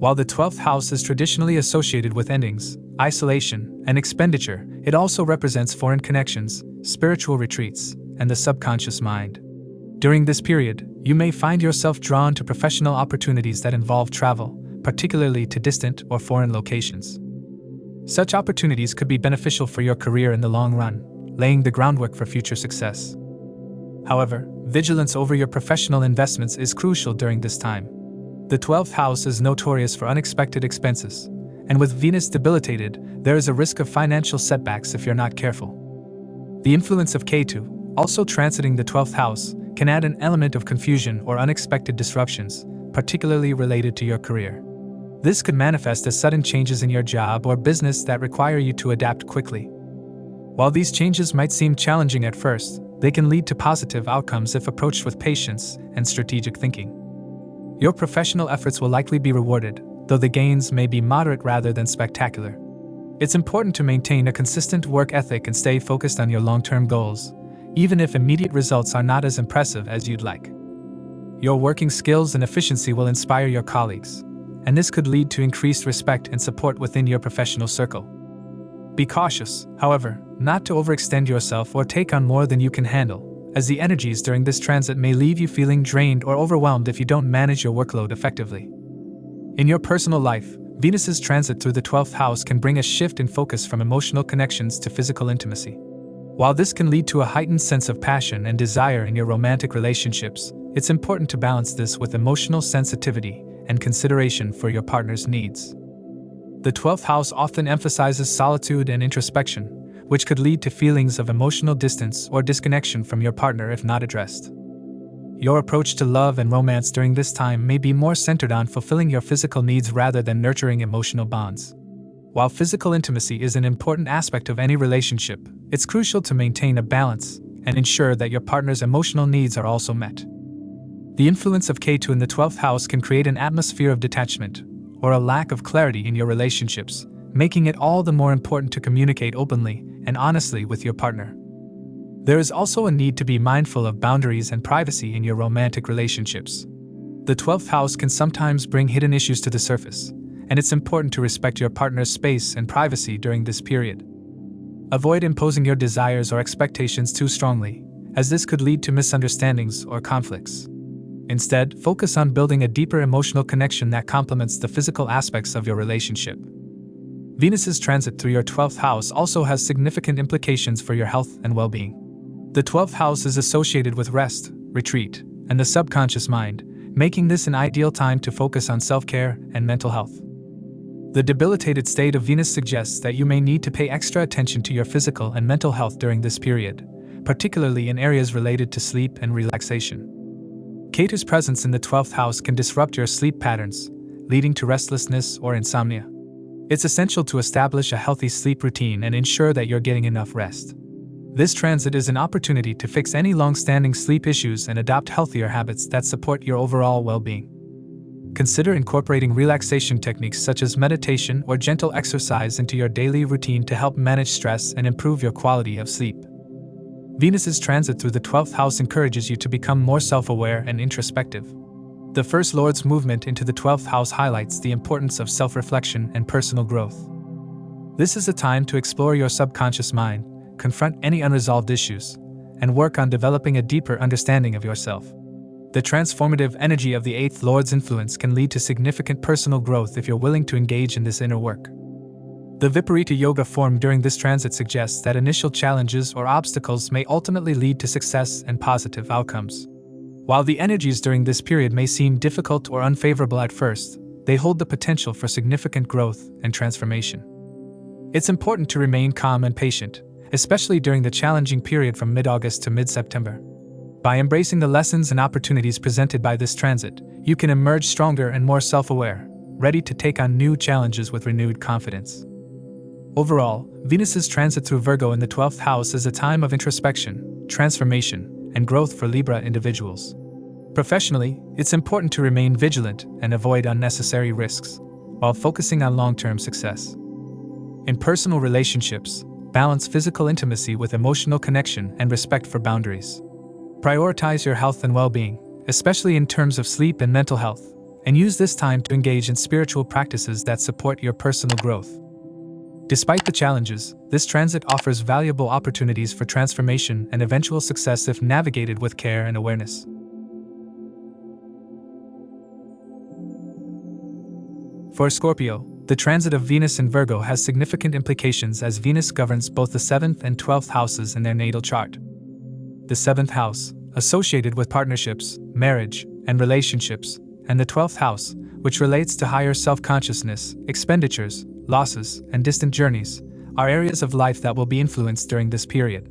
Speaker 1: While the 12th house is traditionally associated with endings, isolation, and expenditure, it also represents foreign connections, spiritual retreats, and the subconscious mind. During this period, you may find yourself drawn to professional opportunities that involve travel, particularly to distant or foreign locations. Such opportunities could be beneficial for your career in the long run, laying the groundwork for future success. However, vigilance over your professional investments is crucial during this time. The 12th house is notorious for unexpected expenses, and with Venus debilitated, there is a risk of financial setbacks if you're not careful. The influence of Ketu, also transiting the 12th house, can add an element of confusion or unexpected disruptions, particularly related to your career. This could manifest as sudden changes in your job or business that require you to adapt quickly. While these changes might seem challenging at first, they can lead to positive outcomes if approached with patience and strategic thinking. Your professional efforts will likely be rewarded, though the gains may be moderate rather than spectacular. It's important to maintain a consistent work ethic and stay focused on your long-term goals, even if immediate results are not as impressive as you'd like. Your working skills and efficiency will inspire your colleagues, and this could lead to increased respect and support within your professional circle. Be cautious, however, not to overextend yourself or take on more than you can handle, as the energies during this transit may leave you feeling drained or overwhelmed if you don't manage your workload effectively. In your personal life, Venus's transit through the 12th house can bring a shift in focus from emotional connections to physical intimacy. While this can lead to a heightened sense of passion and desire in your romantic relationships, it's important to balance this with emotional sensitivity and consideration for your partner's needs. The 12th house often emphasizes solitude and introspection, which could lead to feelings of emotional distance or disconnection from your partner if not addressed. Your approach to love and romance during this time may be more centered on fulfilling your physical needs rather than nurturing emotional bonds. While physical intimacy is an important aspect of any relationship, it's crucial to maintain a balance and ensure that your partner's emotional needs are also met. The influence of Ketu in the 12th house can create an atmosphere of detachment or a lack of clarity in your relationships, making it all the more important to communicate openly and honestly with your partner. There is also a need to be mindful of boundaries and privacy in your romantic relationships. The 12th house can sometimes bring hidden issues to the surface, and it's important to respect your partner's space and privacy during this period. Avoid imposing your desires or expectations too strongly, as this could lead to misunderstandings or conflicts. Instead, focus on building a deeper emotional connection that complements the physical aspects of your relationship. Venus's transit through your 12th house also has significant implications for your health and well-being. The 12th house is associated with rest, retreat, and the subconscious mind, making this an ideal time to focus on self-care and mental health. The debilitated state of Venus suggests that you may need to pay extra attention to your physical and mental health during this period, particularly in areas related to sleep and relaxation. Ketu's presence in the 12th house can disrupt your sleep patterns, leading to restlessness or insomnia. It's essential to establish a healthy sleep routine and ensure that you're getting enough rest. This transit is an opportunity to fix any long-standing sleep issues and adopt healthier habits that support your overall well-being. Consider incorporating relaxation techniques such as meditation or gentle exercise into your daily routine to help manage stress and improve your quality of sleep. Venus's transit through the 12th house encourages you to become more self-aware and introspective. The First Lord's movement into the 12th house highlights the importance of self-reflection and personal growth. This is a time to explore your subconscious mind, confront any unresolved issues, and work on developing a deeper understanding of yourself. The transformative energy of the 8th Lord's influence can lead to significant personal growth if you're willing to engage in this inner work. The Viparita Yoga formed during this transit suggests that initial challenges or obstacles may ultimately lead to success and positive outcomes. While the energies during this period may seem difficult or unfavorable at first, they hold the potential for significant growth and transformation. It's important to remain calm and patient, especially during the challenging period from mid-August to mid-September. By embracing the lessons and opportunities presented by this transit, you can emerge stronger and more self-aware, ready to take on new challenges with renewed confidence. Overall, Venus's transit through Virgo in the 12th house is a time of introspection, transformation, and growth for Libra individuals. Professionally, it's important to remain vigilant and avoid unnecessary risks, while focusing on long-term success. In personal relationships, balance physical intimacy with emotional connection and respect for boundaries. Prioritize your health and well-being, especially in terms of sleep and mental health, and use this time to engage in spiritual practices that support your personal growth. Despite the challenges, this transit offers valuable opportunities for transformation and eventual success if navigated with care and awareness. For Scorpio, the transit of Venus in Virgo has significant implications as Venus governs both the 7th and 12th houses in their natal chart. The 7th house, associated with partnerships, marriage, and relationships, and the 12th house, which relates to higher self-consciousness, expenditures, losses, and distant journeys, are areas of life that will be influenced during this period.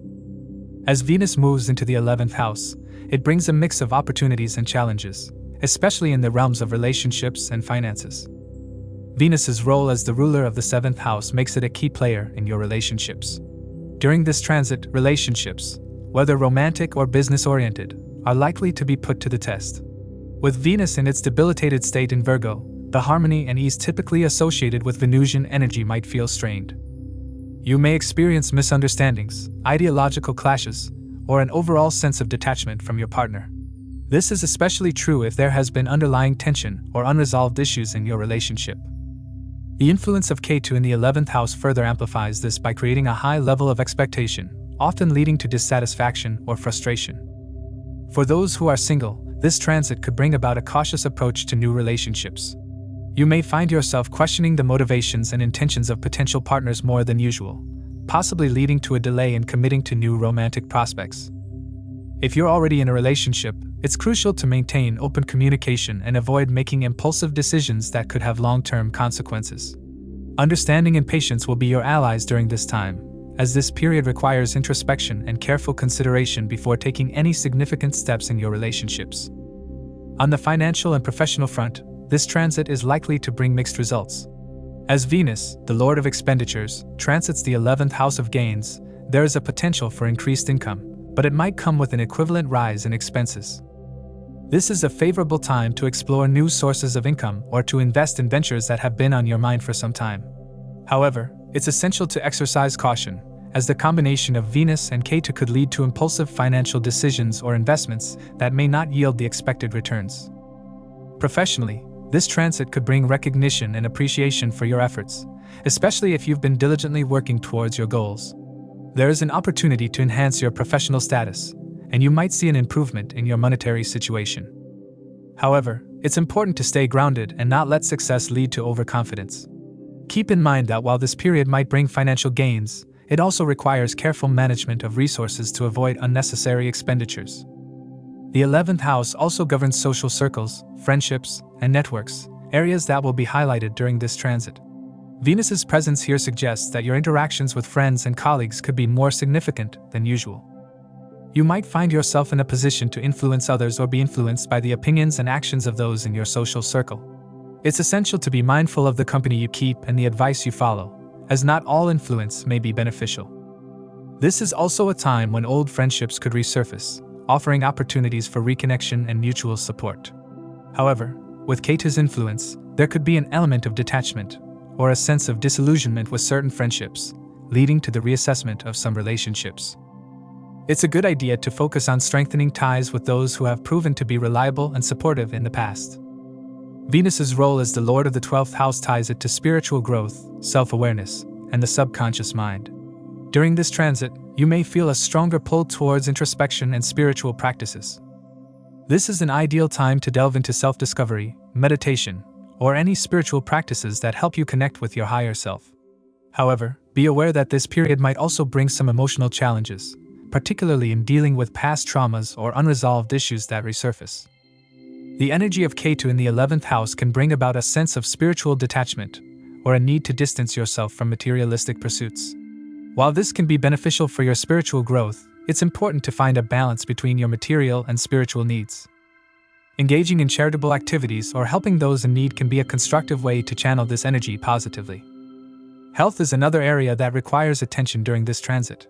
Speaker 1: As Venus moves into the 11th house, it brings a mix of opportunities and challenges, especially in the realms of relationships and finances. Venus's role as the ruler of the 7th house makes it a key player in your relationships. During this transit, relationships, whether romantic or business-oriented, are likely to be put to the test. With Venus in its debilitated state in Virgo, the harmony and ease typically associated with Venusian energy might feel strained. You may experience misunderstandings, ideological clashes, or an overall sense of detachment from your partner. This is especially true if there has been underlying tension or unresolved issues in your relationship. The influence of Ketu in the 11th house further amplifies this by creating a high level of expectation, often leading to dissatisfaction or frustration. For those who are single, this transit could bring about a cautious approach to new relationships. You may find yourself questioning the motivations and intentions of potential partners more than usual, possibly leading to a delay in committing to new romantic prospects. If you're already in a relationship, it's crucial to maintain open communication and avoid making impulsive decisions that could have long-term consequences. Understanding and patience will be your allies during this time, as this period requires introspection and careful consideration before taking any significant steps in your relationships. On the financial and professional front, this transit is likely to bring mixed results. As Venus, the Lord of expenditures, transits the 11th house of gains, there is a potential for increased income, but it might come with an equivalent rise in expenses. This is a favorable time to explore new sources of income or to invest in ventures that have been on your mind for some time. However, it's essential to exercise caution, as the combination of Venus and Ketu could lead to impulsive financial decisions or investments that may not yield the expected returns. Professionally, this transit could bring recognition and appreciation for your efforts, especially if you've been diligently working towards your goals. There is an opportunity to enhance your professional status, and you might see an improvement in your monetary situation. However, it's important to stay grounded and not let success lead to overconfidence. Keep in mind that while this period might bring financial gains, it also requires careful management of resources to avoid unnecessary expenditures. The 11th house also governs social circles, friendships, and networks, areas that will be highlighted during this transit. Venus's presence here suggests that your interactions with friends and colleagues could be more significant than usual. You might find yourself in a position to influence others or be influenced by the opinions and actions of those in your social circle. It's essential to be mindful of the company you keep and the advice you follow, as not all influence may be beneficial. This is also a time when old friendships could resurface, offering opportunities for reconnection and mutual support. However, with Ketu's influence, there could be an element of detachment, or a sense of disillusionment with certain friendships, leading to the reassessment of some relationships. It's a good idea to focus on strengthening ties with those who have proven to be reliable and supportive in the past. Venus's role as the Lord of the 12th house ties it to spiritual growth, self-awareness, and the subconscious mind. During this transit, you may feel a stronger pull towards introspection and spiritual practices. This is an ideal time to delve into self-discovery, meditation, or any spiritual practices that help you connect with your higher self. However, be aware that this period might also bring some emotional challenges, particularly in dealing with past traumas or unresolved issues that resurface. The energy of Ketu in the 11th house can bring about a sense of spiritual detachment, or a need to distance yourself from materialistic pursuits. While this can be beneficial for your spiritual growth, it's important to find a balance between your material and spiritual needs. Engaging in charitable activities or helping those in need can be a constructive way to channel this energy positively. Health is another area that requires attention during this transit.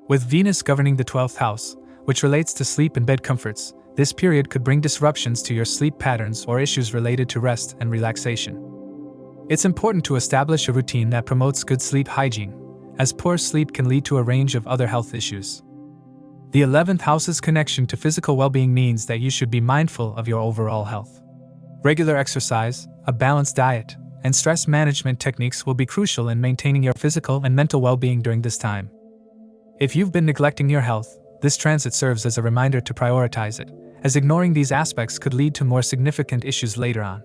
Speaker 1: With Venus governing the 12th house, which relates to sleep and bed comforts, this period could bring disruptions to your sleep patterns or issues related to rest and relaxation. It's important to establish a routine that promotes good sleep hygiene, as poor sleep can lead to a range of other health issues. The 11th house's connection to physical well-being means that you should be mindful of your overall health. Regular exercise, a balanced diet, and stress management techniques will be crucial in maintaining your physical and mental well-being during this time. If you've been neglecting your health, this transit serves as a reminder to prioritize it, as ignoring these aspects could lead to more significant issues later on.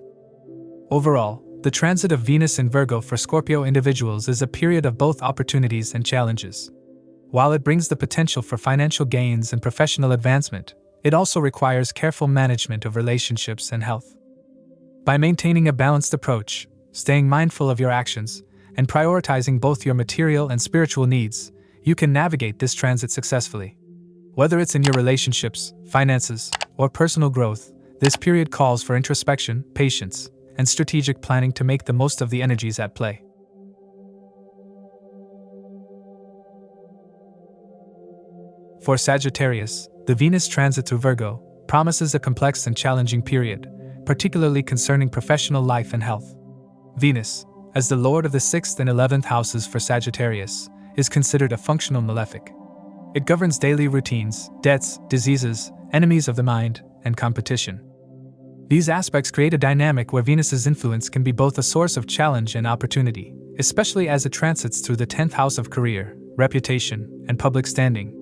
Speaker 1: Overall, the transit of Venus in Virgo for Scorpio individuals is a period of both opportunities and challenges. While it brings the potential for financial gains and professional advancement, it also requires careful management of relationships and health. By maintaining a balanced approach, staying mindful of your actions, and prioritizing both your material and spiritual needs, you can navigate this transit successfully. Whether it's in your relationships, finances, or personal growth, this period calls for introspection, patience, and strategic planning to make the most of the energies at play. For Sagittarius, the Venus transit through Virgo promises a complex and challenging period, particularly concerning professional life and health. Venus, as the lord of the 6th and 11th houses for Sagittarius, is considered a functional malefic. It governs daily routines, debts, diseases, enemies of the mind, and competition. These aspects create a dynamic where Venus's influence can be both a source of challenge and opportunity, especially as it transits through the 10th house of career, reputation, and public standing.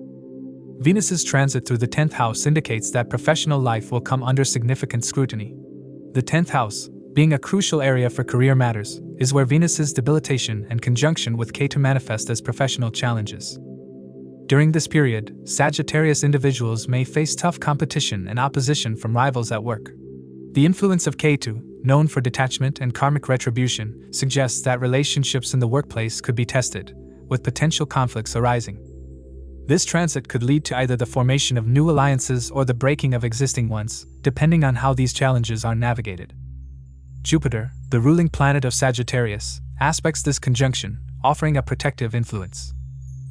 Speaker 1: Venus's transit through the 10th house indicates that professional life will come under significant scrutiny. The 10th house, being a crucial area for career matters, is where Venus's debilitation and conjunction with Ketu manifest as professional challenges. During this period, Sagittarius individuals may face tough competition and opposition from rivals at work. The influence of Ketu, known for detachment and karmic retribution, suggests that relationships in the workplace could be tested, with potential conflicts arising. This transit could lead to either the formation of new alliances or the breaking of existing ones, depending on how these challenges are navigated. Jupiter, the ruling planet of Sagittarius, aspects this conjunction, offering a protective influence.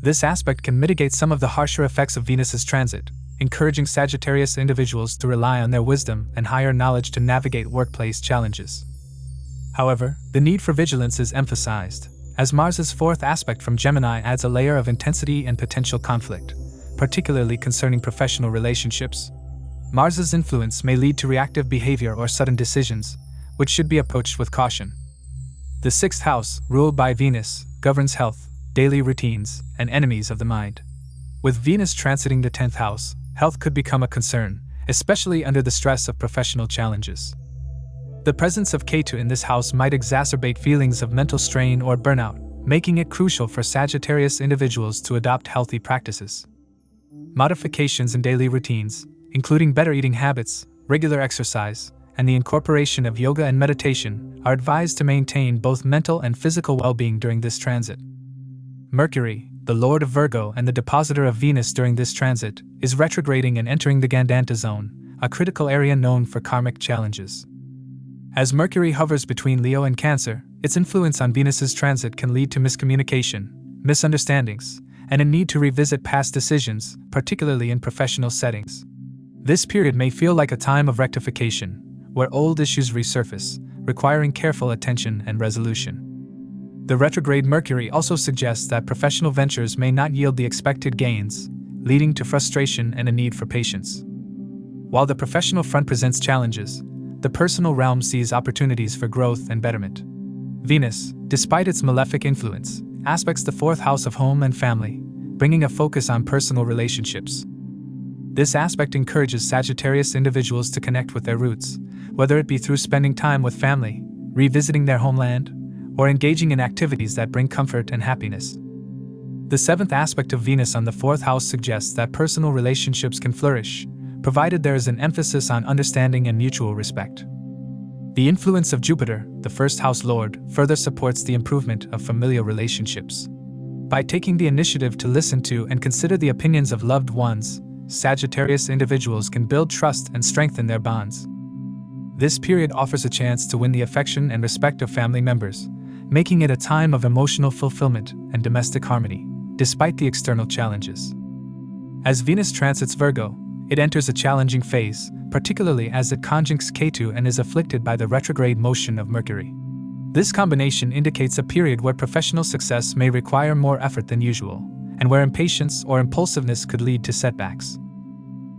Speaker 1: This aspect can mitigate some of the harsher effects of Venus's transit, encouraging Sagittarius individuals to rely on their wisdom and higher knowledge to navigate workplace challenges. However, the need for vigilance is emphasized, as Mars's 4th aspect from Gemini adds a layer of intensity and potential conflict, particularly concerning professional relationships. Mars's influence may lead to reactive behavior or sudden decisions, which should be approached with caution. The 6th house, ruled by Venus, governs health, daily routines, and enemies of the mind. With Venus transiting the 10th house, health could become a concern, especially under the stress of professional challenges. The presence of Ketu in this house might exacerbate feelings of mental strain or burnout, making it crucial for Sagittarius individuals to adopt healthy practices. Modifications in daily routines, including better eating habits, regular exercise, and the incorporation of yoga and meditation, are advised to maintain both mental and physical well-being during this transit. Mercury, the lord of Virgo and the depositor of Venus during this transit, is retrograding and entering the Gandanta zone, a critical area known for karmic challenges. As Mercury hovers between Leo and Cancer, its influence on Venus's transit can lead to miscommunication, misunderstandings, and a need to revisit past decisions, particularly in professional settings. This period may feel like a time of rectification, where old issues resurface, requiring careful attention and resolution. The retrograde Mercury also suggests that professional ventures may not yield the expected gains, leading to frustration and a need for patience. While the professional front presents challenges, the personal realm sees opportunities for growth and betterment. Venus, despite its malefic influence, aspects the 4th house of home and family, bringing a focus on personal relationships. This aspect encourages Sagittarius individuals to connect with their roots, whether it be through spending time with family, revisiting their homeland, or engaging in activities that bring comfort and happiness. The seventh aspect of Venus on the fourth house suggests that personal relationships can flourish, provided there is an emphasis on understanding and mutual respect. The influence of Jupiter, the first house lord, further supports the improvement of familial relationships. By taking the initiative to listen to and consider the opinions of loved ones, Sagittarius individuals can build trust and strengthen their bonds. This period offers a chance to win the affection and respect of family members, making it a time of emotional fulfillment and domestic harmony, despite the external challenges. As Venus transits Virgo, it enters a challenging phase, particularly as it conjuncts Ketu and is afflicted by the retrograde motion of Mercury. This combination indicates a period where professional success may require more effort than usual, and where impatience or impulsiveness could lead to setbacks.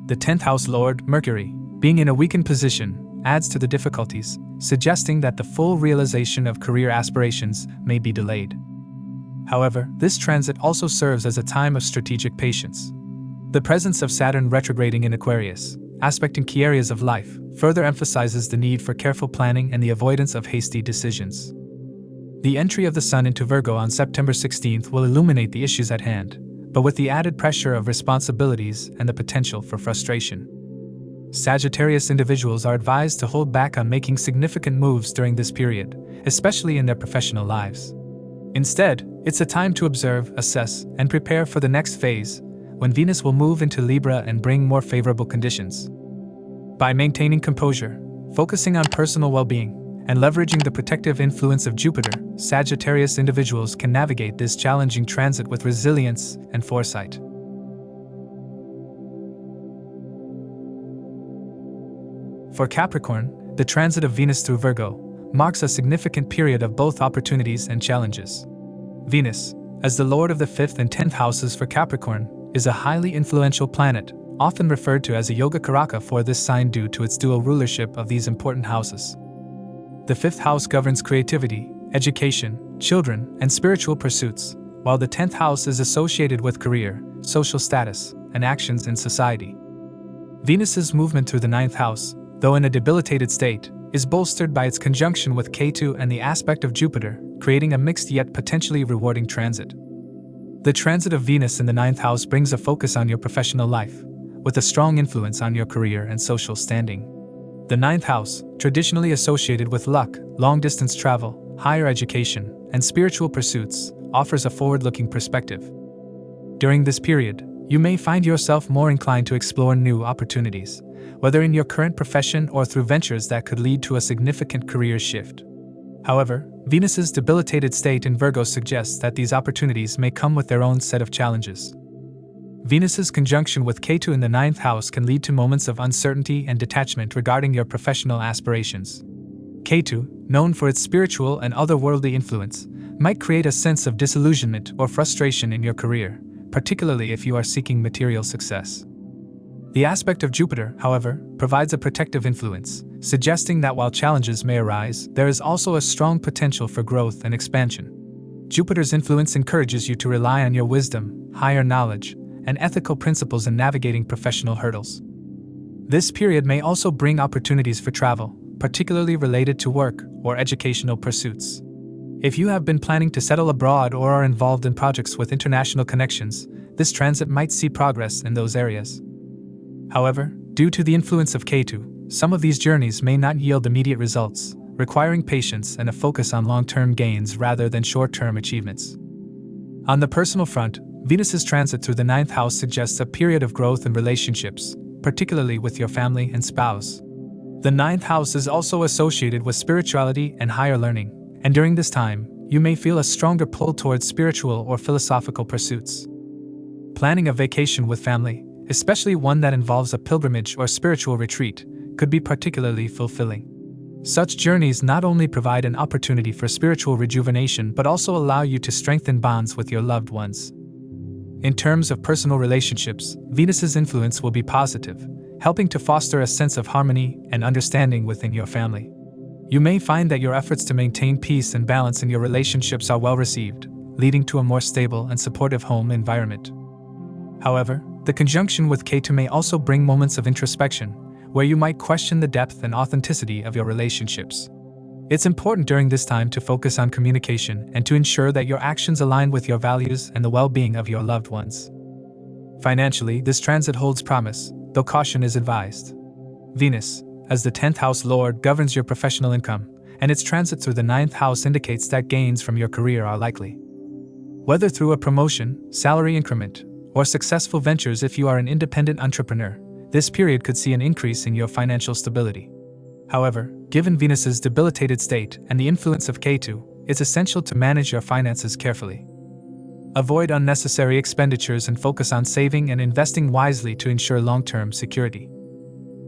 Speaker 1: The 10th house lord, Mercury, being in a weakened position, adds to the difficulties, suggesting that the full realization of career aspirations may be delayed. However, this transit also serves as a time of strategic patience. The presence of Saturn retrograding in Aquarius, aspecting key areas of life, further emphasizes the need for careful planning and the avoidance of hasty decisions. The entry of the Sun into Virgo on September 16th will illuminate the issues at hand, but with the added pressure of responsibilities and the potential for frustration. Sagittarius individuals are advised to hold back on making significant moves during this period, especially in their professional lives. Instead, it's a time to observe, assess, and prepare for the next phase, when Venus will move into Libra and bring more favorable conditions. By maintaining composure, focusing on personal well-being, and leveraging the protective influence of Jupiter, Sagittarius individuals can navigate this challenging transit with resilience and foresight. For Capricorn, the transit of Venus through Virgo marks a significant period of both opportunities and challenges. Venus, as the lord of the 5th and 10th houses for Capricorn, is a highly influential planet, often referred to as a yoga karaka for this sign due to its dual rulership of these important houses. The 5th house governs creativity, education, children, and spiritual pursuits, while the 10th house is associated with career, social status, and actions in society. Venus's movement through the 9th house, though in a debilitated state, is bolstered by its conjunction with Ketu and the aspect of Jupiter, creating a mixed yet potentially rewarding transit. The transit of Venus in the 9th house brings a focus on your professional life, with a strong influence on your career and social standing. The 9th house, traditionally associated with luck, long-distance travel, higher education, and spiritual pursuits, offers a forward-looking perspective. During this period, you may find yourself more inclined to explore new opportunities, whether in your current profession or through ventures that could lead to a significant career shift. However, Venus's debilitated state in Virgo suggests that these opportunities may come with their own set of challenges. Venus's conjunction with Ketu in the 9th house can lead to moments of uncertainty and detachment regarding your professional aspirations. Ketu, known for its spiritual and otherworldly influence, might create a sense of disillusionment or frustration in your career, particularly if you are seeking material success. The aspect of Jupiter, however, provides a protective influence, suggesting that while challenges may arise, there is also a strong potential for growth and expansion. Jupiter's influence encourages you to rely on your wisdom, higher knowledge, and ethical principles in navigating professional hurdles. This period may also bring opportunities for travel, particularly related to work or educational pursuits. If you have been planning to settle abroad or are involved in projects with international connections, this transit might see progress in those areas. However, due to the influence of Ketu, some of these journeys may not yield immediate results, requiring patience and a focus on long-term gains rather than short-term achievements. On the personal front, Venus's transit through the 9th house suggests a period of growth in relationships, particularly with your family and spouse. The 9th house is also associated with spirituality and higher learning, and during this time, you may feel a stronger pull towards spiritual or philosophical pursuits. Planning a vacation with family, especially one that involves a pilgrimage or spiritual retreat, could be particularly fulfilling. Such journeys not only provide an opportunity for spiritual rejuvenation but also allow you to strengthen bonds with your loved ones. In terms of personal relationships, Venus's influence will be positive, helping to foster a sense of harmony and understanding within your family. You may find that your efforts to maintain peace and balance in your relationships are well received, leading to a more stable and supportive home environment. However, the conjunction with Ketu may also bring moments of introspection, where you might question the depth and authenticity of your relationships. It's important during this time to focus on communication and to ensure that your actions align with your values and the well-being of your loved ones. Financially, this transit holds promise, though caution is advised. Venus, as the 10th house lord, governs your professional income, and its transit through the 9th house indicates that gains from your career are likely. Whether through a promotion, salary increment, or successful ventures if you are an independent entrepreneur, this period could see an increase in your financial stability. However, given Venus's debilitated state and the influence of Ketu, it's essential to manage your finances carefully. Avoid unnecessary expenditures and focus on saving and investing wisely to ensure long-term security.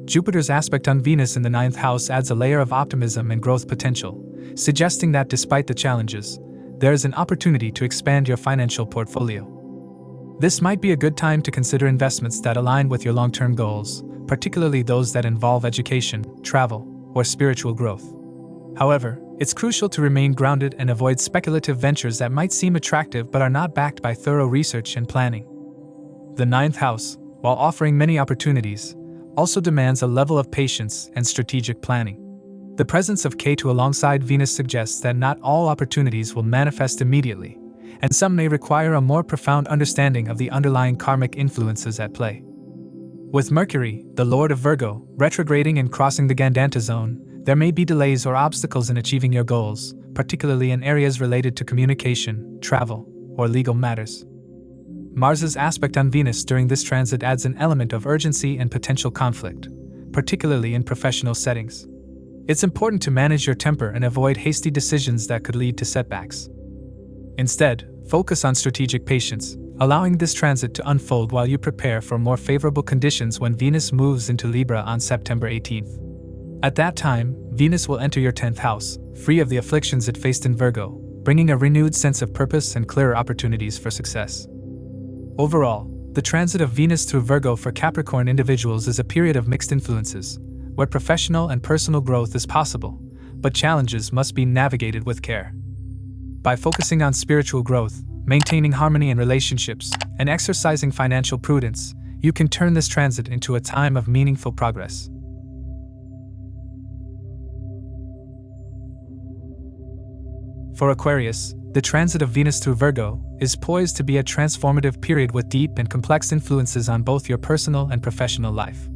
Speaker 1: Jupiter's aspect on Venus in the 9th house adds a layer of optimism and growth potential, suggesting that despite the challenges, there is an opportunity to expand your financial portfolio. This might be a good time to consider investments that align with your long-term goals, particularly those that involve education, travel, or spiritual growth. However, it's crucial to remain grounded and avoid speculative ventures that might seem attractive but are not backed by thorough research and planning. The 9th house, while offering many opportunities, also demands a level of patience and strategic planning. The presence of Ketu alongside Venus suggests that not all opportunities will manifest immediately, and some may require a more profound understanding of the underlying karmic influences at play. With Mercury, the lord of Virgo, retrograding and crossing the Gandanta zone, there may be delays or obstacles in achieving your goals, particularly in areas related to communication, travel, or legal matters. Mars's aspect on Venus during this transit adds an element of urgency and potential conflict, particularly in professional settings. It's important to manage your temper and avoid hasty decisions that could lead to setbacks. Instead, focus on strategic patience, allowing this transit to unfold while you prepare for more favorable conditions when Venus moves into Libra on September 18th. At that time, Venus will enter your 10th house, free of the afflictions it faced in Virgo, bringing a renewed sense of purpose and clearer opportunities for success. Overall, the transit of Venus through Virgo for Capricorn individuals is a period of mixed influences, where professional and personal growth is possible, but challenges must be navigated with care. By focusing on spiritual growth, maintaining harmony in relationships, and exercising financial prudence, you can turn this transit into a time of meaningful progress. For Aquarius, the transit of Venus through Virgo is poised to be a transformative period with deep and complex influences on both your personal and professional life.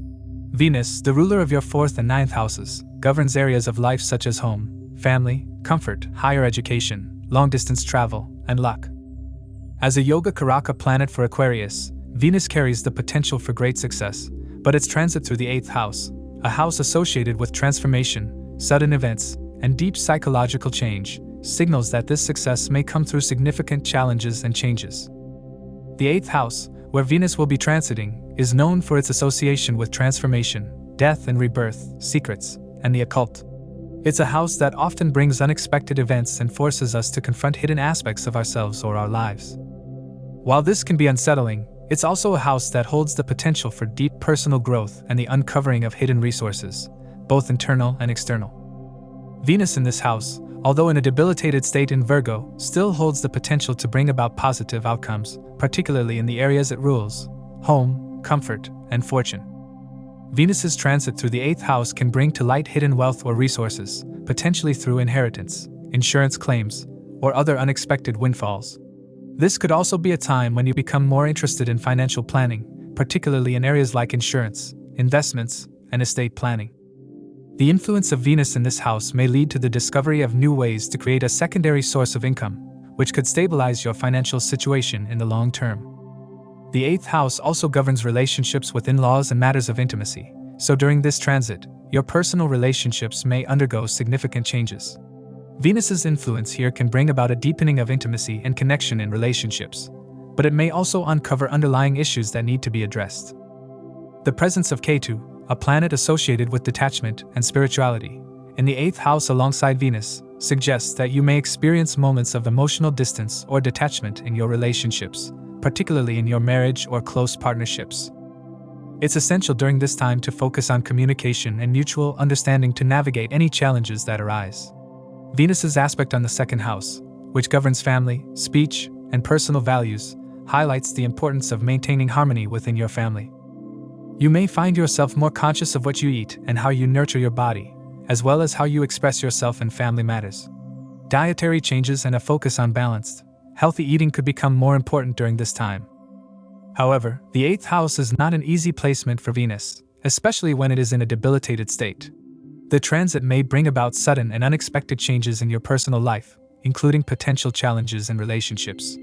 Speaker 1: Venus, the ruler of your 4th and 9th houses, governs areas of life such as home, family, comfort, higher education, long-distance travel, and luck. As a Yoga Karaka planet for Aquarius, Venus carries the potential for great success, but its transit through the 8th house, a house associated with transformation, sudden events, and deep psychological change, signals that this success may come through significant challenges and changes. The 8th house, where Venus will be transiting, is known for its association with transformation, death and rebirth, secrets, and the occult. It's a house that often brings unexpected events and forces us to confront hidden aspects of ourselves or our lives. While this can be unsettling, it's also a house that holds the potential for deep personal growth and the uncovering of hidden resources, both internal and external. Venus in this house, although in a debilitated state in Virgo, still holds the potential to bring about positive outcomes, particularly in the areas it rules: home, comfort, and fortune. Venus's transit through the 8th house can bring to light hidden wealth or resources, potentially through inheritance, insurance claims, or other unexpected windfalls. This could also be a time when you become more interested in financial planning, particularly in areas like insurance, investments, and estate planning. The influence of Venus in this house may lead to the discovery of new ways to create a secondary source of income, which could stabilize your financial situation in the long term. The 8th house also governs relationships with in-laws and matters of intimacy, so during this transit, your personal relationships may undergo significant changes. Venus's influence here can bring about a deepening of intimacy and connection in relationships, but it may also uncover underlying issues that need to be addressed. The presence of Ketu, a planet associated with detachment and spirituality, in the 8th house alongside Venus, suggests that you may experience moments of emotional distance or detachment in your relationships, particularly in your marriage or close partnerships. It's essential during this time to focus on communication and mutual understanding to navigate any challenges that arise. Venus's aspect on the 2nd house, which governs family, speech, and personal values, highlights the importance of maintaining harmony within your family. You may find yourself more conscious of what you eat and how you nurture your body, as well as how you express yourself in family matters. Dietary changes and a focus on balanced, healthy eating could become more important during this time. However, the 8th house is not an easy placement for Venus, especially when it is in a debilitated state. The transit may bring about sudden and unexpected changes in your personal life, including potential challenges in relationships.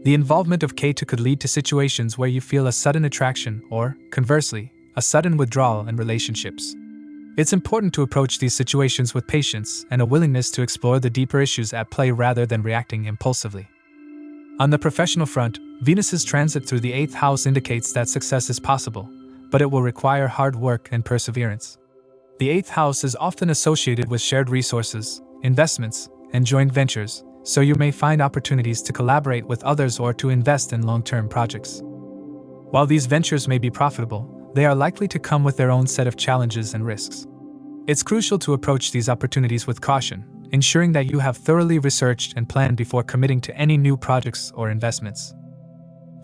Speaker 1: The involvement of Ketu could lead to situations where you feel a sudden attraction or, conversely, a sudden withdrawal in relationships. It's important to approach these situations with patience and a willingness to explore the deeper issues at play rather than reacting impulsively. On the professional front, Venus's transit through the 8th house indicates that success is possible, but it will require hard work and perseverance. The 8th house is often associated with shared resources, investments, and joint ventures, so you may find opportunities to collaborate with others or to invest in long-term projects. While these ventures may be profitable, they are likely to come with their own set of challenges and risks. It's crucial to approach these opportunities with caution, ensuring that you have thoroughly researched and planned before committing to any new projects or investments.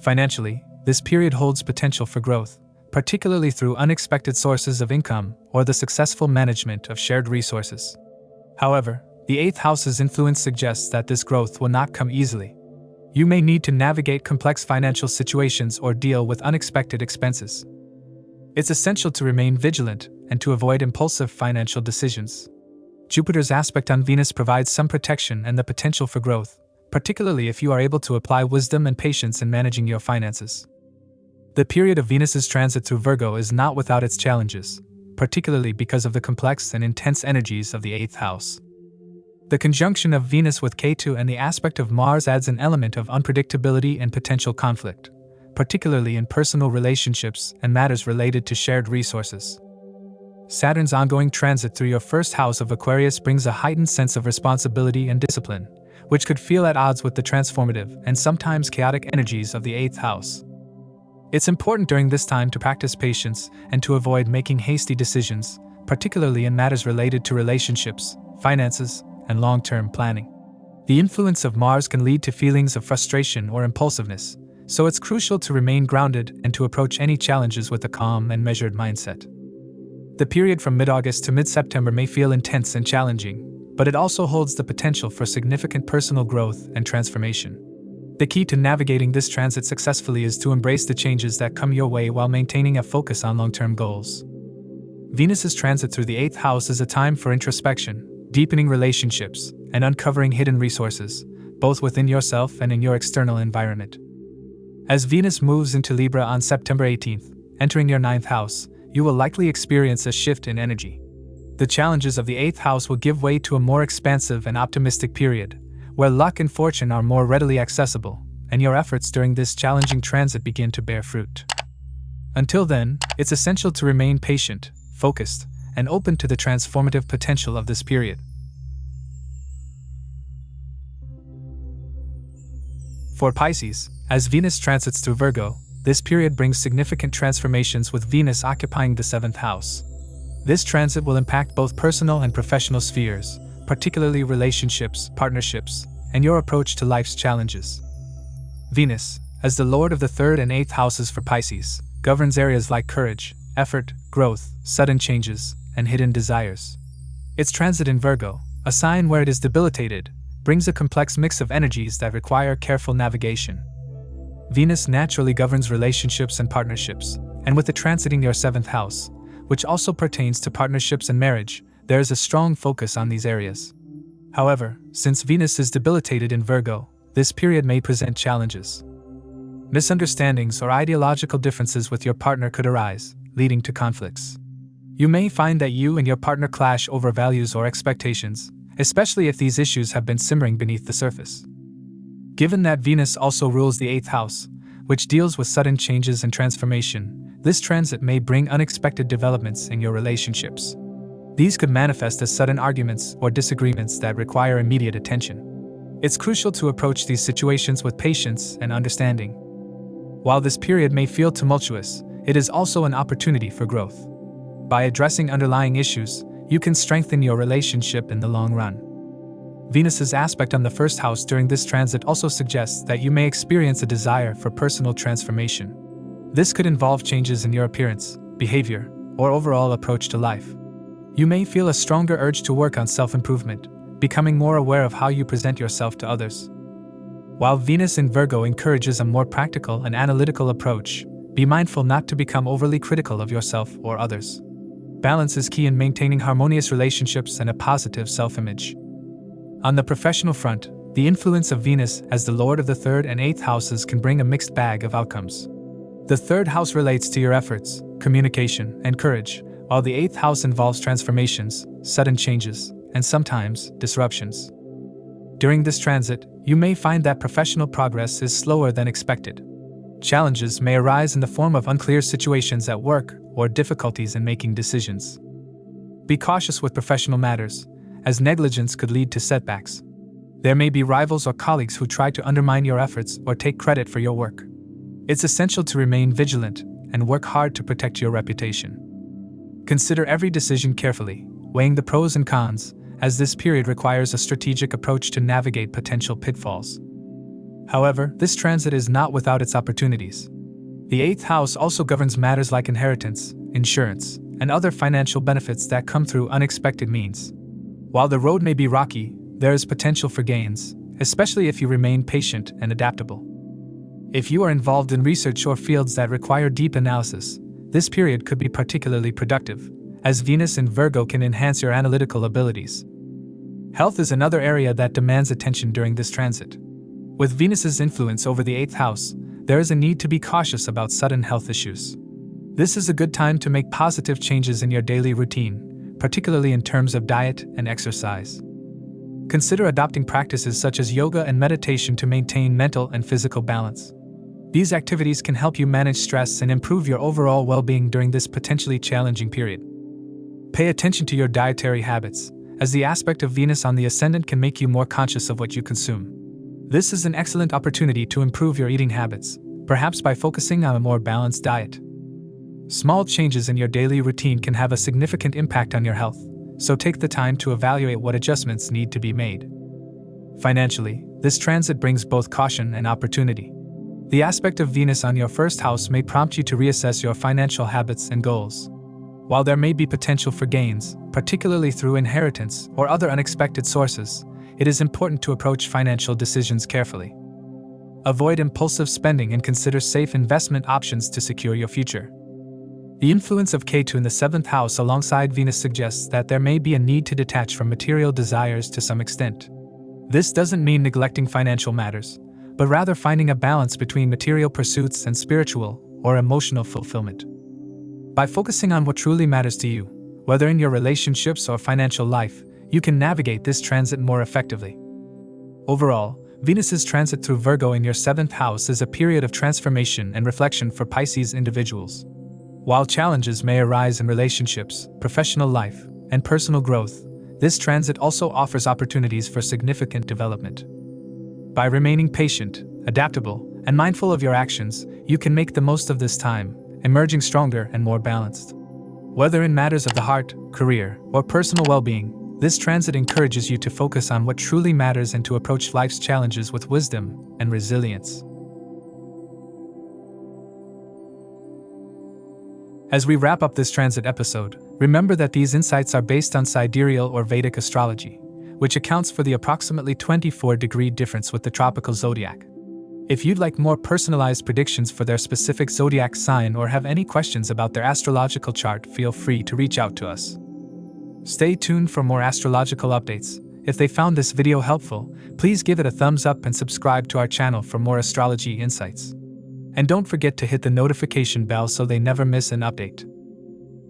Speaker 1: Financially, this period holds potential for growth, particularly through unexpected sources of income or the successful management of shared resources. However, the 8th house's influence suggests that this growth will not come easily. You may need to navigate complex financial situations or deal with unexpected expenses. It's essential to remain vigilant and to avoid impulsive financial decisions. Jupiter's aspect on Venus provides some protection and the potential for growth, particularly if you are able to apply wisdom and patience in managing your finances. The period of Venus's transit through Virgo is not without its challenges, particularly because of the complex and intense energies of the 8th house. The conjunction of Venus with Ketu and the aspect of Mars adds an element of unpredictability and potential conflict, particularly in personal relationships and matters related to shared resources. Saturn's ongoing transit through your first house of Aquarius brings a heightened sense of responsibility and discipline, which could feel at odds with the transformative and sometimes chaotic energies of the 8th house. It's important during this time to practice patience and to avoid making hasty decisions, particularly in matters related to relationships, finances, and long-term planning. The influence of Mars can lead to feelings of frustration or impulsiveness, so it's crucial to remain grounded and to approach any challenges with a calm and measured mindset. The period from mid-August to mid-September may feel intense and challenging, but it also holds the potential for significant personal growth and transformation. The key to navigating this transit successfully is to embrace the changes that come your way while maintaining a focus on long-term goals. Venus's transit through the 8th house is a time for introspection, deepening relationships, and uncovering hidden resources, both within yourself and in your external environment. As Venus moves into Libra on September 18th, entering your 9th house, you will likely experience a shift in energy. The challenges of the 8th house will give way to a more expansive and optimistic period, where luck and fortune are more readily accessible, and your efforts during this challenging transit begin to bear fruit. Until then, it's essential to remain patient, focused, and open to the transformative potential of this period. For Pisces, as Venus transits through Virgo, this period brings significant transformations with Venus occupying the 7th house. This transit will impact both personal and professional spheres, particularly relationships, partnerships, and your approach to life's challenges. Venus, as the lord of the 3rd and 8th houses for Pisces, governs areas like courage, effort, growth, sudden changes, and hidden desires. Its transit in Virgo, a sign where it is debilitated, brings a complex mix of energies that require careful navigation. Venus naturally governs relationships and partnerships, and with it transiting your 7th house, which also pertains to partnerships and marriage, there is a strong focus on these areas. However, since Venus is debilitated in Virgo, this period may present challenges. Misunderstandings or ideological differences with your partner could arise, leading to conflicts. You may find that you and your partner clash over values or expectations, especially if these issues have been simmering beneath the surface. Given that Venus also rules the 8th house, which deals with sudden changes and transformation, this transit may bring unexpected developments in your relationships. These could manifest as sudden arguments or disagreements that require immediate attention. It's crucial to approach these situations with patience and understanding. While this period may feel tumultuous, it is also an opportunity for growth. By addressing underlying issues, you can strengthen your relationship in the long run. Venus's aspect on the 1st house during this transit also suggests that you may experience a desire for personal transformation. This could involve changes in your appearance, behavior, or overall approach to life. You may feel a stronger urge to work on self-improvement, becoming more aware of how you present yourself to others. While Venus in Virgo encourages a more practical and analytical approach, be mindful not to become overly critical of yourself or others. Balance is key in maintaining harmonious relationships and a positive self-image. On the professional front, the influence of Venus as the lord of the 3rd and 8th houses can bring a mixed bag of outcomes. The 3rd house relates to your efforts, communication, and courage, while the 8th house involves transformations, sudden changes, and sometimes disruptions. During this transit, you may find that professional progress is slower than expected. Challenges may arise in the form of unclear situations at work or difficulties in making decisions. Be cautious with professional matters, as negligence could lead to setbacks. There may be rivals or colleagues who try to undermine your efforts or take credit for your work. It's essential to remain vigilant and work hard to protect your reputation. Consider every decision carefully, weighing the pros and cons, as this period requires a strategic approach to navigate potential pitfalls. However, this transit is not without its opportunities. The 8th house also governs matters like inheritance, insurance, and other financial benefits that come through unexpected means. While the road may be rocky, there is potential for gains, especially if you remain patient and adaptable. If you are involved in research or fields that require deep analysis, this period could be particularly productive, as Venus in Virgo can enhance your analytical abilities. Health is another area that demands attention during this transit. With Venus's influence over the 8th house, there is a need to be cautious about sudden health issues. This is a good time to make positive changes in your daily routine, particularly in terms of diet and exercise. Consider adopting practices such as yoga and meditation to maintain mental and physical balance. These activities can help you manage stress and improve your overall well-being during this potentially challenging period. Pay attention to your dietary habits, as the aspect of Venus on the Ascendant can make you more conscious of what you consume. This is an excellent opportunity to improve your eating habits, perhaps by focusing on a more balanced diet. Small changes in your daily routine can have a significant impact on your health, so take the time to evaluate what adjustments need to be made. Financially, this transit brings both caution and opportunity. The aspect of Venus on your 1st house may prompt you to reassess your financial habits and goals. While there may be potential for gains, particularly through inheritance or other unexpected sources, it is important to approach financial decisions carefully. Avoid impulsive spending and consider safe investment options to secure your future. The influence of Ketu in the 7th house alongside Venus suggests that there may be a need to detach from material desires to some extent. This doesn't mean neglecting financial matters, but rather finding a balance between material pursuits and spiritual or emotional fulfillment. By focusing on what truly matters to you, whether in your relationships or financial life, you can navigate this transit more effectively. Overall, Venus's transit through Virgo in your 7th house is a period of transformation and reflection for Pisces individuals. While challenges may arise in relationships, professional life, and personal growth, this transit also offers opportunities for significant development. By remaining patient, adaptable, and mindful of your actions, you can make the most of this time, emerging stronger and more balanced. Whether in matters of the heart, career, or personal well-being, this transit encourages you to focus on what truly matters and to approach life's challenges with wisdom and resilience. As we wrap up this transit episode, remember that these insights are based on sidereal or Vedic astrology, which accounts for the approximately 24-degree difference with the tropical zodiac. If you'd like more personalized predictions for their specific zodiac sign or have any questions about their astrological chart, feel free to reach out to us. Stay tuned for more astrological updates. If they found this video helpful, please give it a thumbs up and subscribe to our channel for more astrology insights. And don't forget to hit the notification bell so they never miss an update.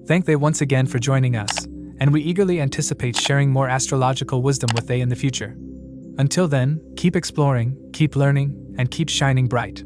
Speaker 1: Thank they once again for joining us, and we eagerly anticipate sharing more astrological wisdom with they in the future. Until then, keep exploring, keep learning, and keep shining bright.